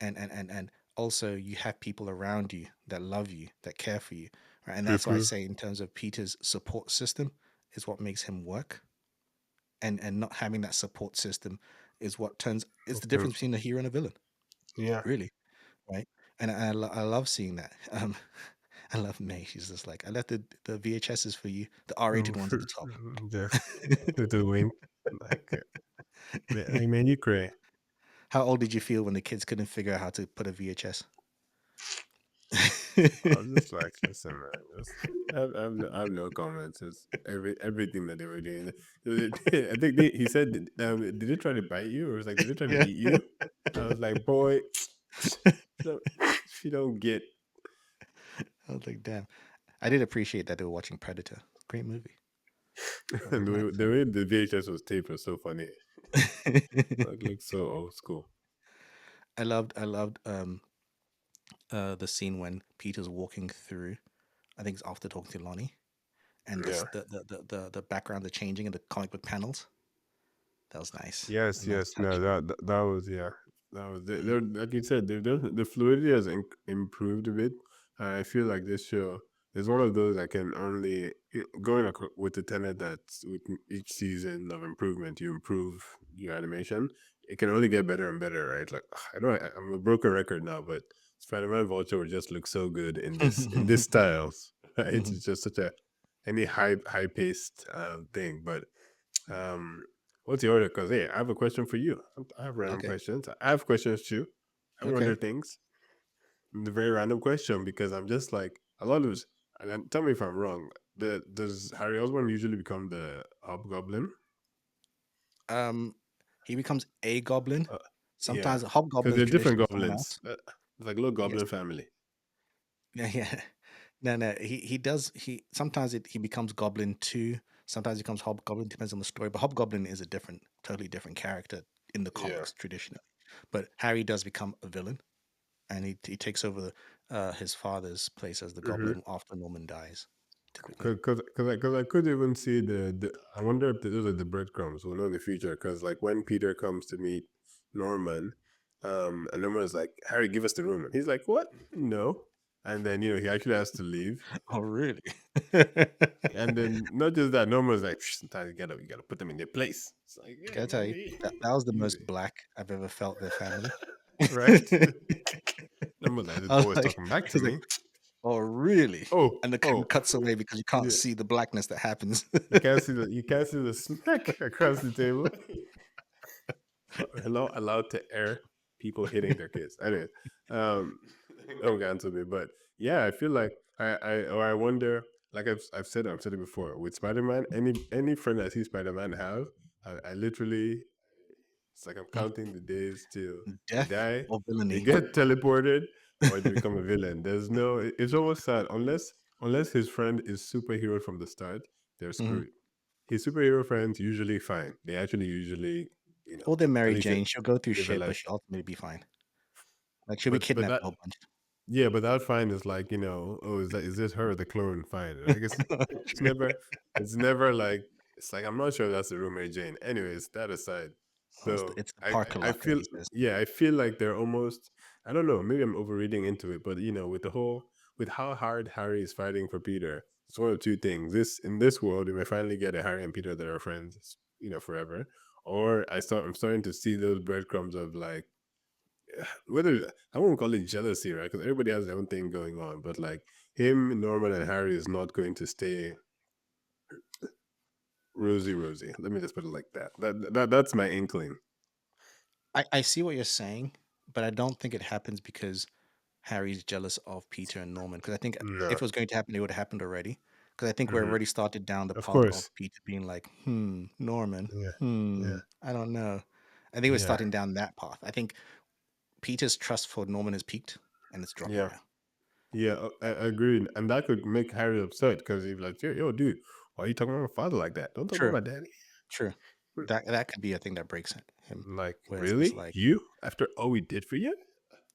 And also you have people around you that love you, that care for you, right? And that's why I Hmm. say in terms of Peter's support system is what makes him work, and not having that support system is what turns is the Okay. difference between a hero and a villain, Yeah. really, right? And I love seeing that. I love May. She's just like, I left the VHSs for you, the R-rated ones at the top. Yeah. The wink. Like, man, you cray. How old did you feel when the kids couldn't figure out how to put a VHS? I was just like, listen, man, just I have no comments. It's everything that they were doing. I think he said, did they try to bite you, or was like, did they try to Yeah. eat you? I was like, boy, if you don't get. I was like, damn. I did appreciate that they were watching Predator. Great movie. I was And like, nice. the way the VHS was taped was so funny. Like, looks so old school. I loved the scene when Peter's walking through. I think it's after talking to Lonnie, and Yeah. the background, the changing and the comic book panels. That was nice. A Yes, nice yes. No, touch. that was, yeah. That was like you said, the fluidity has improved a bit. I feel like this show is one of those I can only going with the tenet that with each season of improvement, you improve your animation. It can only get better and better, right? Like I know I'm a broken record now, but Spider-Man Vulture would just look so good in this styles. Right? It's Mhm. just such a any high paced thing, but what's the order? Because hey, I have a question for you. I have random Okay. questions. I have questions too. I wonder Okay. things. The very random question because I'm just like a lot of this. And then tell me if I'm wrong. Does Harry Osborn usually become the Hobgoblin? Um, he becomes a goblin. Uh, yeah, Sometimes a because hobgoblin is they're different traditionally someone else. goblins. It's like little Yes. goblin family. Yeah. Yeah. No. No. He does. He sometimes he becomes goblin too. Sometimes he becomes hobgoblin. Depends on the story. But hobgoblin is a different, totally different character in the Yeah. comics traditionally. But Harry does become a villain, and he takes over his father's place as the Mm-hmm. goblin after Norman dies. Typically. Cause I could even see the I wonder if those are the breadcrumbs we'll know in the future. Cause like when Peter comes to meet Norman, and Norman is like, Harry, give us the room. And he's like, what? No. And then he actually has to leave. Oh, really? And then not just that, Norman's like, sometimes you gotta put them in their place. It's like, Can yeah, I tell man, you that was the most easy, black I've ever felt their family. right? I Norman's like, this was boy's like, talking back he to was like, me. "Oh, really?" Oh, And the camera oh, cuts away because you can't yeah. see the blackness that happens. You can't see the smack across the table. Hello, allowed to air people hitting their kids. Anyway, um, don't get into me, but yeah, I feel like I wonder, like I've said it before with Spider Man. Any friend I see Spider Man have, I literally It's like I'm counting the days till they Death die, or they villainy? get teleported, or they become a villain. There's no. It's almost sad unless his friend is superhero from the start. They're Mhm. screwed. His superhero friends usually fine. They actually usually, Or they're at Mary least Jane. She'll go through live a shit, but life. she'll ultimately be fine. Like she'll be But kidnapped that a whole bunch. Yeah, but that fine is like, oh, is this her, the clone fine? I guess it's True. never it's never like it's like I'm not sure that's the roommate Jane. Anyways, that aside. Oh, it's So the Parker I Locker, feel he says. yeah, I feel like they're almost I don't know, maybe I'm overreading into it, but with how hard Harry is fighting for Peter, it's one of two things. This in this world, we may finally get a Harry and Peter that are friends, forever. Or I'm starting to see those breadcrumbs of like whether I won't call it jealousy, right? Because everybody has their own thing going on, but like him, Norman, and Harry is not going to stay rosy, rosy. Let me just put it like that. That's my inkling. I see what you're saying, but I don't think it happens because Harry's jealous of Peter and Norman. Because I think No, if it was going to happen, it would have happened already. Because I think we're hmm already started down the of path of course. Peter being like, Norman, Yeah, yeah, I don't know. I think we're yeah, starting down that path. I think Peter's trust for Norman has peaked and it's dropping yeah, now. yeah. I agree, and that could make Harry upset because he's like, yo, dude, why are you talking about my father like that? Don't talk about True, my daddy. true. That could be a thing that breaks him, Like, where it's just really? like, You? After all we did for you?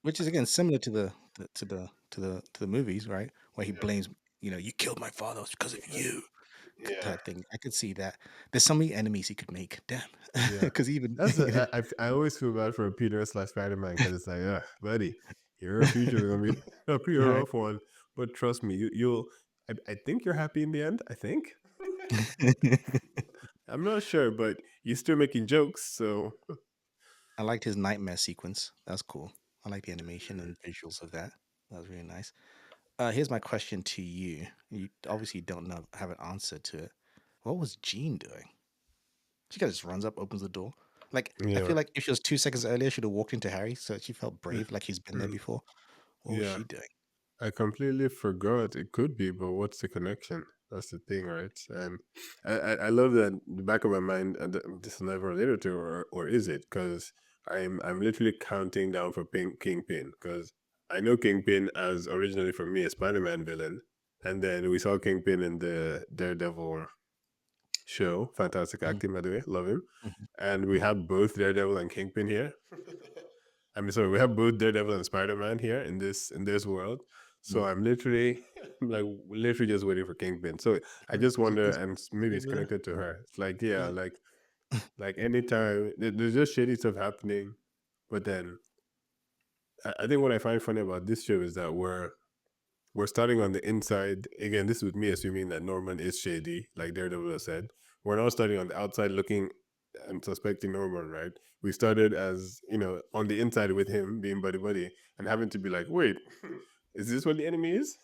which is again similar to the movies, right? Where he blames, you killed my father, it's because of you, Yeah. type thing. I could see that. There's so many enemies he could make. Damn, Yeah, because even that's I always feel bad for Peter slash Spider Man because it's like, buddy, your future is gonna be a pretty right. rough one. But trust me, you'll. I think you're happy in the end. I think I'm not sure, but you're still making jokes. So I liked his nightmare sequence. That's cool. I like the animation and visuals of that. That was really nice. Here's my question to you. You obviously don't know, have an answer to it. What was Jean doing? She kind of just runs up, opens the door. Like, I yeah, feel like if she was 2 seconds earlier, she'd have walked into Harry, so she felt yeah, brave, like he's been there mm, before. What was yeah. she doing? I completely forgot. It could be, but what's the connection? That's the thing, right? And I love that in the back of my mind. This will never related to, or is it? Because I'm literally counting down for Kingpin. Because I know Kingpin as originally for me a Spider-Man villain, and then we saw Kingpin in the Daredevil show. Fantastic Mhm, acting, by the way. Love him. mhm, And we have both Daredevil and Kingpin here. I mean, sorry, we have both Daredevil and Spider Man here in this world. So mhm. I'm literally like literally just waiting for Kingpin. So I Right, just wonder, he's and maybe it's over there. connected to her. It's like yeah, Yeah. like anytime there's just shady stuff happening, but then I think what I find funny about this show is that we're starting on the inside. Again, this is me assuming that Norman is shady, like Daredevil has said. We're now starting on the outside looking and suspecting Norman, right? We started as, on the inside with him being buddy buddy and having to be like, wait, is this what the enemy is?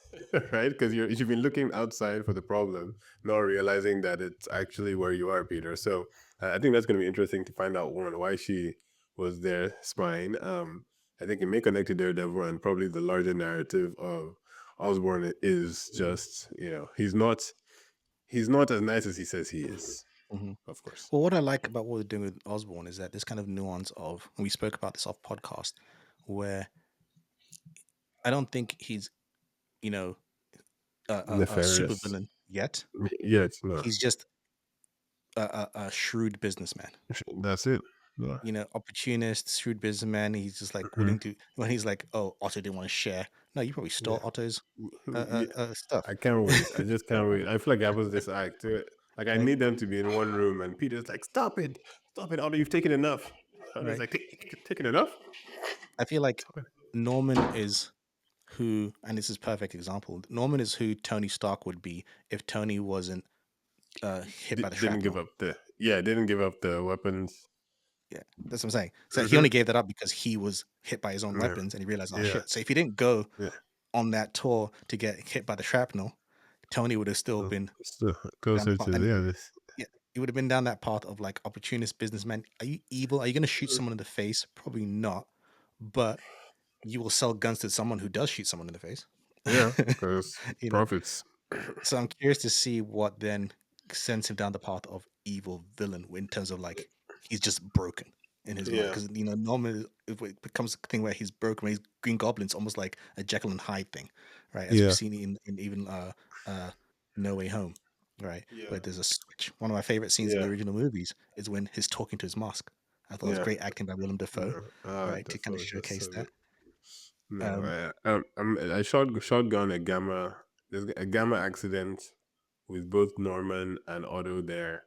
Right? Because you've been looking outside for the problem, not realizing that it's actually where you are, Peter. So I think that's going to be interesting to find out, one, why she was there spying. I think it may connect to Daredevil and probably the larger narrative of Osborn is just, he's not as nice as he says he is, Mhm. of course. Well, what I like about what we're doing with Osborne is that this kind of nuance of, and we spoke about this off podcast, where I don't think he's, you know, a super Nefarious. villain yet. Yeah, it's not. He's just a shrewd businessman. That's it. Yeah. Opportunist, shrewd businessman. He's just like Mhm. willing to, when he's like, "Oh, Otto didn't want to share." No, you probably stole Yeah. Otto's Yeah. stuff, I can't wait. I just can't wait. I feel like I was this act. Like I right? need them to be in one room, and Peter's like, stop it, Otto, you've taken enough." Otto's Right. like, Taken enough? I feel like Stop it." Norman is who, and this is perfect example. Norman is who Tony Stark would be if Tony wasn't hit by the Didn't give shrapnel. up didn't give up the weapons. Yeah, that's what I'm saying. So he Hmm. only gave that up because he was hit by his own Yeah, weapons and he realized, oh yeah, shit. So if he didn't go yeah. on that tour to get hit by the shrapnel, Tony would have still So, been so down the closer path. to And this. yeah, he would have been down that path of like opportunist businessman. Are you evil? Are you going to shoot someone in the face? Probably not. But you will sell guns to someone who does shoot someone in the face. Yeah, because you know. profits. So I'm curious to see what then sends him down the path of evil villain in terms of like he's just broken. in his mind Yeah, because Norman it becomes a thing where he's broken. When he's Green Goblin's almost like a Jekyll and Hyde thing, right? As we've yeah, seen in even uh No Way Home, right? yeah, Where there's a switch. One of my favorite scenes in the yeah, original movies is when he's talking to his mask. I thought it was yeah. great acting by Willem Dafoe, No, right, to that's kind of always just showcase so that. good. No, Um, I shotgun a gamma. There's a gamma accident with both Norman and Otto there.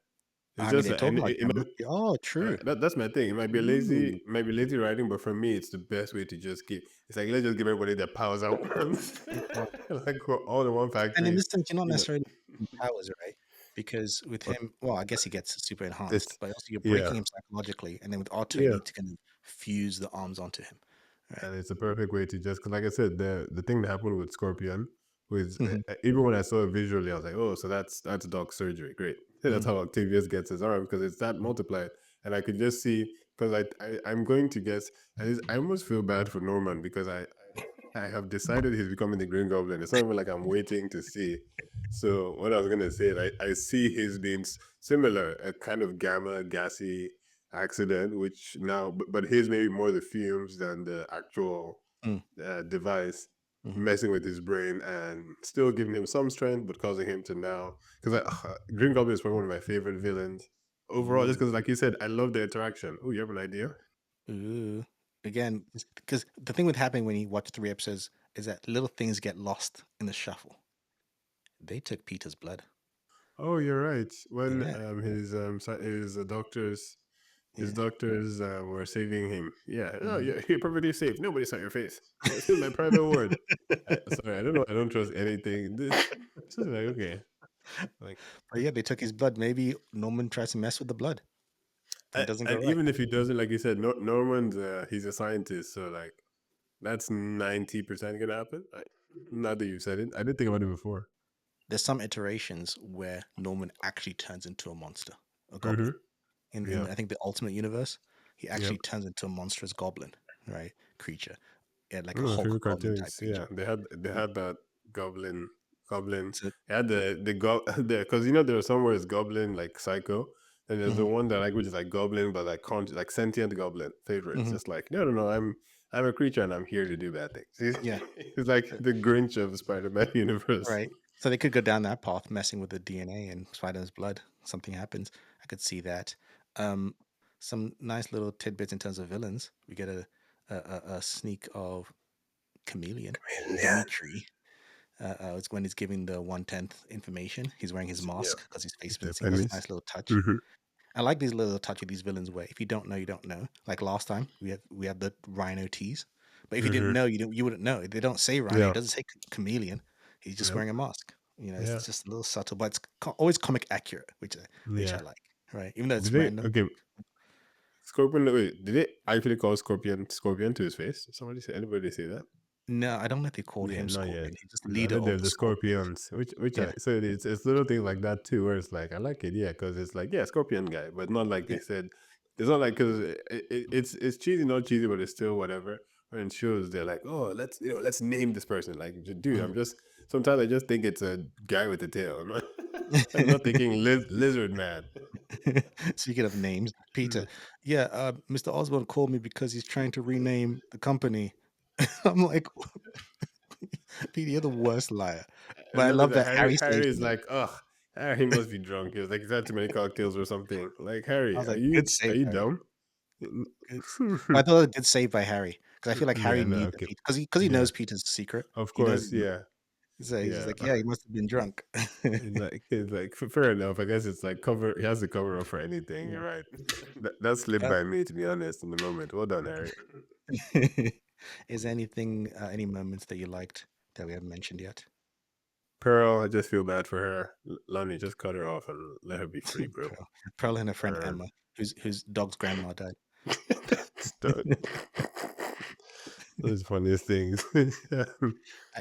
It's I mean, just they're a, and talking about it Gamma. might, Oh, true. that's my thing. Ooh, It might be lazy writing, but for me, it's the best way to just give. It's like let's just give everybody their powers at once, well, like we're all in one and in factory, this sense, you're not you know. necessarily using powers, right? Because with But him, well, I guess he gets super enhanced, it's but also you're yeah, breaking him psychologically, and then with Otto, you yeah. need to kind of fuse the arms onto him, right? And it's a perfect way to just, cause like I said, the thing that happened with Scorpion was Hmm. even when I saw it visually, I was like, oh, so that's dog surgery. Great. That's Hmm. how Octavius gets his arm because it's that multiplied. And I could just see because I'm going to guess, I almost feel bad for Norman because I have decided he's becoming the Green Goblin. It's not even like I'm waiting to see. So what I was gonna say, I see his being similar, a kind of gamma gassy accident, which now, but his maybe more the fumes than the actual device Hmm. messing with his brain and still giving him some strength, but causing him to now. Because Green Goblin is probably one of my favorite villains overall, just Ooh, because, like you said, I love the interaction. Oh, you have an idea? ooh. Again, because the thing with happening when you watch 3 episodes is that little things get lost in the shuffle. They took Peter's blood. Oh, you're right. When Yeah, his yeah. doctors were saving him. Yeah, oh, Mhm. yeah, you're perfectly safe. Nobody saw your face. This is my private ward. Sorry, I don't know. I don't trust anything. This is like okay, like, But yeah, they took his blood. Maybe Norman tries to mess with the blood. Thing doesn't go and right. even if he doesn't, like you said, Norman's he's a scientist, so like that's 90% gonna happen. Not that you said it, I didn't think about it before. There's some iterations where Norman actually turns into a monster, a goblin. Mm-hmm. In Yeah. I think the Ultimate Universe, he actually Yep. turns into a monstrous goblin, right? Creature. Yeah, like a One of my Hulk favorite goblin type cartoons. creature. Yeah, they Yeah. had that goblin. So, They had the because there was somewhere it's goblin like psycho, and there's the mhm, one that like which is like goblin but like like sentient goblin favorites. mhm, Just like no, I'm a creature and I'm here to do bad things. yeah, He's like the Grinch of the Spider-Man universe. right. So they could go down that path, messing with the DNA and Spider's blood. Something happens. I could see that. Um, some nice little tidbits in terms of villains. We get a sneak of Chameleon, Yeah, Dimitri. It's when he's giving the 1/10 information. He's wearing his yeah. mask because his face has been seen. That's a Japanese. nice little touch. Mm-hmm. I like these little touch of these villains where if you don't know, you don't know. Like last time, we have the Rhino tease, but if you didn't Mm-hmm. know, you wouldn't know. They don't say Rhino. It Yeah. doesn't say chameleon. He's just Yep. wearing a mask. Yeah. It's just a little subtle, but it's always comic accurate, which I Yeah. like. Right, even though Did it's they? random. Okay. Scorpion. Wait, did they actually call Scorpion to his face? Somebody say anybody say that? No, I don't think they called Yeah, him not yet. Scorpion. He's just the I leader know of they're the the Scorpions. Scorpions, which Yeah, I so it's little things like that too, where it's like I like it, yeah, because it's like yeah, Scorpion guy, but not like yeah. they said. It's not like because it's cheesy, not cheesy, but it's still whatever. When in shows, they're like, oh, let's name this person. Like, dude, Mhm. I'm just sometimes I just think it's a guy with a tail. I'm not thinking lizard man. Speaking of names, Peter. Mm. Yeah, Mr. Osborne called me because he's trying to rename the company. I'm like, Peter, you're the worst liar. I But I love it love that that Harry saves Harry is him though. like, ugh, Harry must be drunk. He was like, he's had too many cocktails or something. Like, I Harry, was like, good are save, you Harry. dumb? Good. But I thought it was a good save by Harry because I feel like Harry Yeah, no, knew that okay. Peter because he Yeah, knows Peter's secret. of He knows course, his name. yeah, So he's just yeah. like, yeah, he must have been drunk. Fair enough. I guess it's like cover. He has to cover up for anything. Yeah. You're right. That slipped Uh, by me, to be honest, in the moment. Well done, Harry. is there anything, any moments that you liked that we haven't mentioned yet? Pearl, I just feel bad for her. Lonnie, just cut her off and let her be free, bro. Pearl and her friend Um, Emma, whose dog's grandma died. that's those funniest things.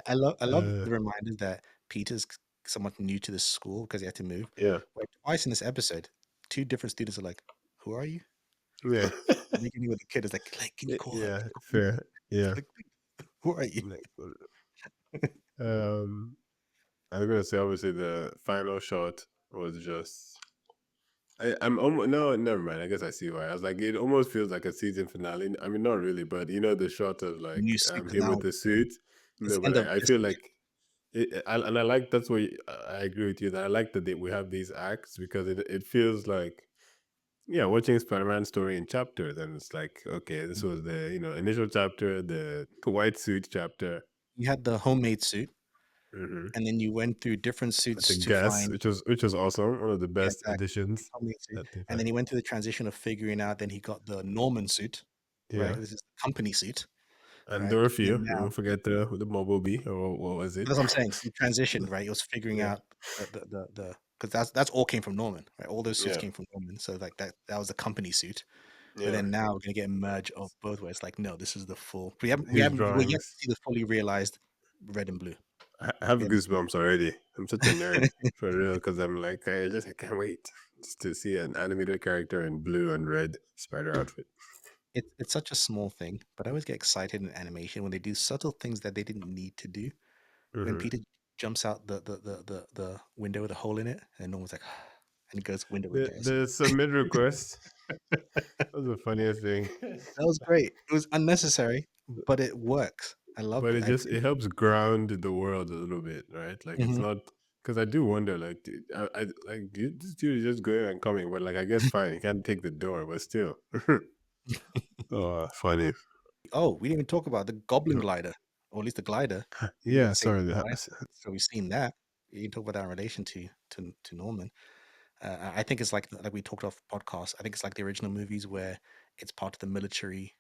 I love uh, the reminders that Peter's somewhat new to the school because he had to move. yeah, Where twice in this episode, two different students are like, "Who are you?" yeah, The beginning with the kid is like, "Can you call her? Can yeah. you call me?" Fair. Yeah. Like, who are you? Like, um, I was gonna say obviously the final shot was just I'm almost no, never mind. I guess I see why. I was like, it almost feels like a season finale. I mean, not really, but the shot of New like suit, 'cause him with now the suit. it's No, the but end of I this feel week. like and I like that's why I agree with you that I like that we have these acts because it feels like yeah, watching Spider-Man story in chapters, and it's like okay, this was the initial chapter, the white suit chapter. You had the homemade suit, Hmm. and then you went through different With the suits to guess, find. which was awesome, one of the Yeah, best exactly. additions Homemade suit, that they've and had. then he went through the transition of figuring out, then he got the Norman suit, right? Yeah. This is the company suit, And right? there were a And few. then We now won't forget the Bumblebee, or what was it? that's what I'm saying. So he transitioned, right? He was figuring Yeah, out the because that's all came from Norman, right? All those suits yeah, came from Norman. So like that was the company suit. But yeah. then now we're gonna get a merge of both where it's like, no, this is the full. His We're yet to drawings. see the fully realized red and blue. I have We haven't seen goosebumps already. I'm such a nerd it. for real because I'm like I can't wait just to see an animated character in blue and red spider outfit. It's such a small thing, but I always get excited in animation when they do subtle things that they didn't need to do. When Hmm. Peter jumps out the window with a hole in it, and no one's like, and he goes window repairs. The submit request was the funniest thing. That was great. It was unnecessary, but it works. I loved But it. it I just it appreciate helps ground the world a little bit, right? Like it. it's Mhm. not because I do wonder, like, this dude is just going and coming, but like I guess fine, he can't take the door, but still, oh, funny. Oh, we didn't even talk about the Goblin glider, or at least the glider. You Yeah, didn't say sorry. why. So we've seen that. You can talk about that in relation to Norman. I think it's like we talked off podcast. I think it's like the original movies where it's part of the military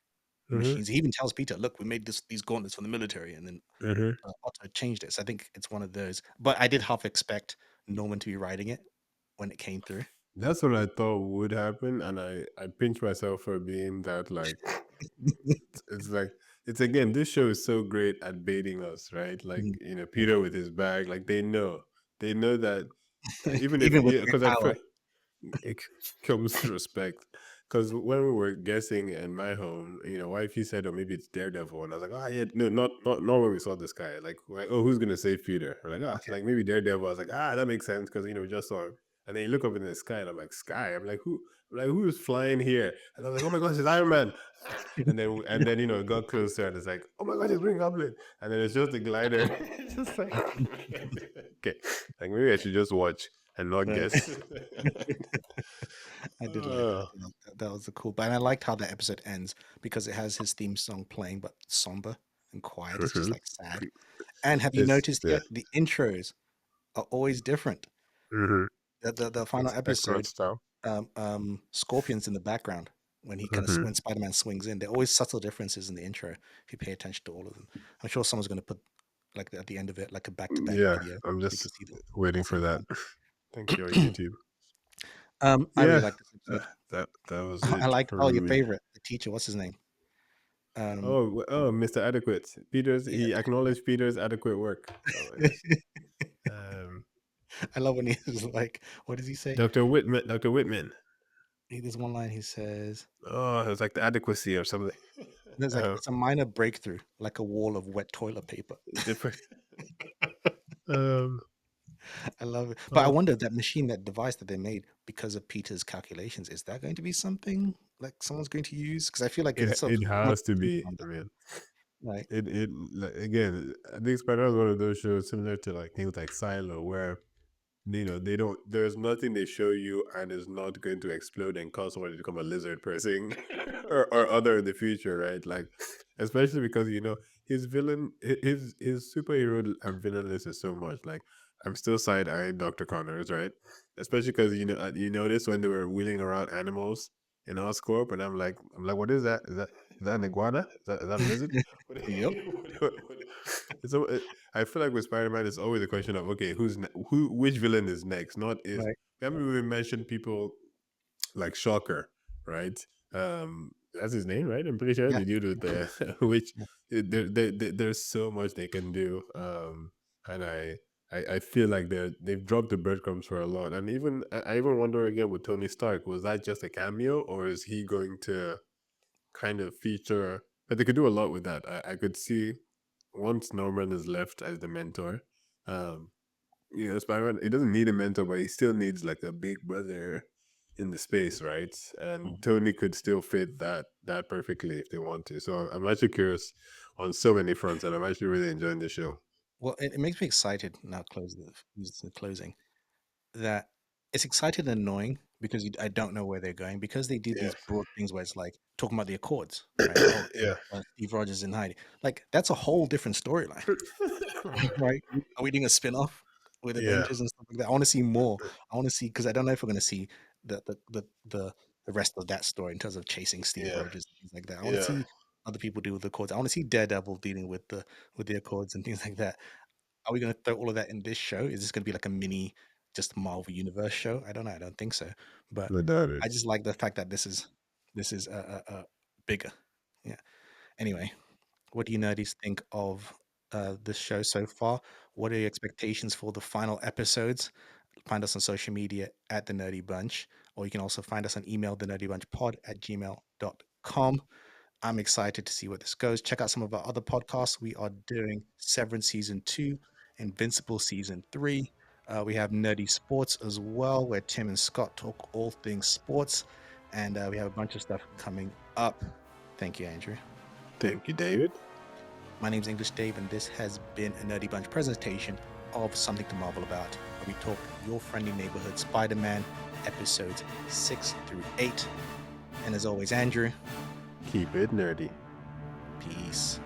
Hmm. machines. He even tells Peter, "Look, we made these gauntlets for the military," and then Hmm. Otto changed it. So I think it's one of those. But I did half expect Norman to be writing it when it came through. That's what I thought would happen, and I pinch myself for being that like it's like it's again this show is so great at baiting us, right? Like Mhm. Peter with his bag, like they know that even if Even with great because at power. first it comes to respect. Because when we were guessing in my home, wifey said, "Oh, maybe it's Daredevil," and I was like, "Oh, yeah, no, not when we saw this guy. Like, oh, who's gonna save Peter?" We're like, "Ah, Okay. like maybe Daredevil." I was like, "Ah, that makes sense because we just saw him." And then you look up in the sky, and I'm like, "Sky?" I'm like, "Who? I'm like, who's flying here?" And I was like, "Oh my gosh, it's Iron Man!" And then it got closer, and it's like, "Oh my gosh, it's Green Goblin!" And then it's just a glider. It's just like, okay, like maybe I should just watch and not Right. guess. I did like that. Oh. That was a cool. But I liked how the episode ends because it has his theme song playing, but somber and quiet. It's just Mhm. like sad. And have you It's noticed yeah. yet the intros are always different? Mhm. The final It's expert episode, style. Scorpion's in the background when he kind of Mhm. when Spider-Man swings in. There are always subtle differences in the intro if you pay attention to all of them. I'm sure someone's going to put like at the end of it like a back-to-back Yeah, video I'm so you just can see the waiting for same that. Thank you, time. YouTube. I really Yeah, like this episode. that was I it liked for your me. favorite, the teacher. What's his name? Um, Oh, Mr. Adequate. Peter's yeah, he acknowledged Peter's adequate work. Oh my gosh. Um, I love when he's like, what does he say? Dr. Whitman. Dr. Whitman. There's one line he says. Oh, it was like the adequacy or something. There's like Um, it's a minor breakthrough, like a wall of wet toilet paper. different. Um, I love it. But I oh, wonder that machine, that device that they made because of Peter's calculations, is that going to be something like someone's going to use? Because I feel like it's it so much has to attention be. on I that, mean, right? it like, again. I think Spider is one of those shows similar to like things like Silo, where they don't. There's nothing they show you, and is not going to explode and cause someone to become a lizard person, or other in the future, right? Like, especially because his villain, his superhero and villain list is so much. Like, I'm still side eyeing Doctor Connors, right? Especially because you notice when they were wheeling around animals in Oscorp, and I'm like, what is that? Is that an iguana? Is that a lizard? What, Yep. what, so I feel like with Spider-Man, it's always a question of okay, which villain is next? Not if Right. we haven't even mentioned people like Shocker, right? That's his name, right? I'm pretty sure Yeah. the dude with the which there's so much they can do, and I feel like they've dropped the breadcrumbs for a lot, and I even wonder again with Tony Stark, was that just a cameo or is he going to kind of feature? But they could do a lot with that. I could see once Norman is left as the mentor, Spider-Man, he doesn't need a mentor, but he still needs like a big brother, in the space, right? And Mhm. Tony could still fit that perfectly if they want to. So I'm actually curious on so many fronts, and I'm actually really enjoying the show. Well, it makes me excited now. Use the closing. That it's excited and annoying because I don't know where they're going because they did Yeah, these broad things where it's like talking about the Accords, right? Oh, yeah, Steve Rogers and Heidi. Like that's a whole different storyline, right? Are we doing a spin-off with yeah, Avengers and stuff like that? I want to see more. I want to see because I don't know if we're going to see the the the the the rest of that story in terms of chasing Steve yeah, Rogers and things like that. I want to yeah. see other people deal with the Accords. I want to see Daredevil dealing with the Accords and things like that. Are we going to throw all of that in this show? Is this going to be like a mini, just Marvel Universe show? I don't know. I don't think so. But I doubt I it. just like the fact that this is bigger. Yeah. Anyway, what do you nerdies think of this show so far? What are your expectations for the final episodes? Find us on social media at the Nerdy Bunch, or you can also find us on email, the nerdy bunch pod at gmail.com. I'm excited to see where this goes. Check out some of our other podcasts. We are doing Severance Season 2, Invincible Season 3. We have Nerdy Sports as well, where Tim and Scott talk all things sports. And we have a bunch of stuff coming up. Thank you, Andrew. Thank you, David. My name's English Dave, and this has been a Nerdy Bunch presentation of Something to Marvel About, where we talk your friendly neighborhood Spider Man episodes 6 through 8. And as always, Andrew, Keep it nerdy. peace.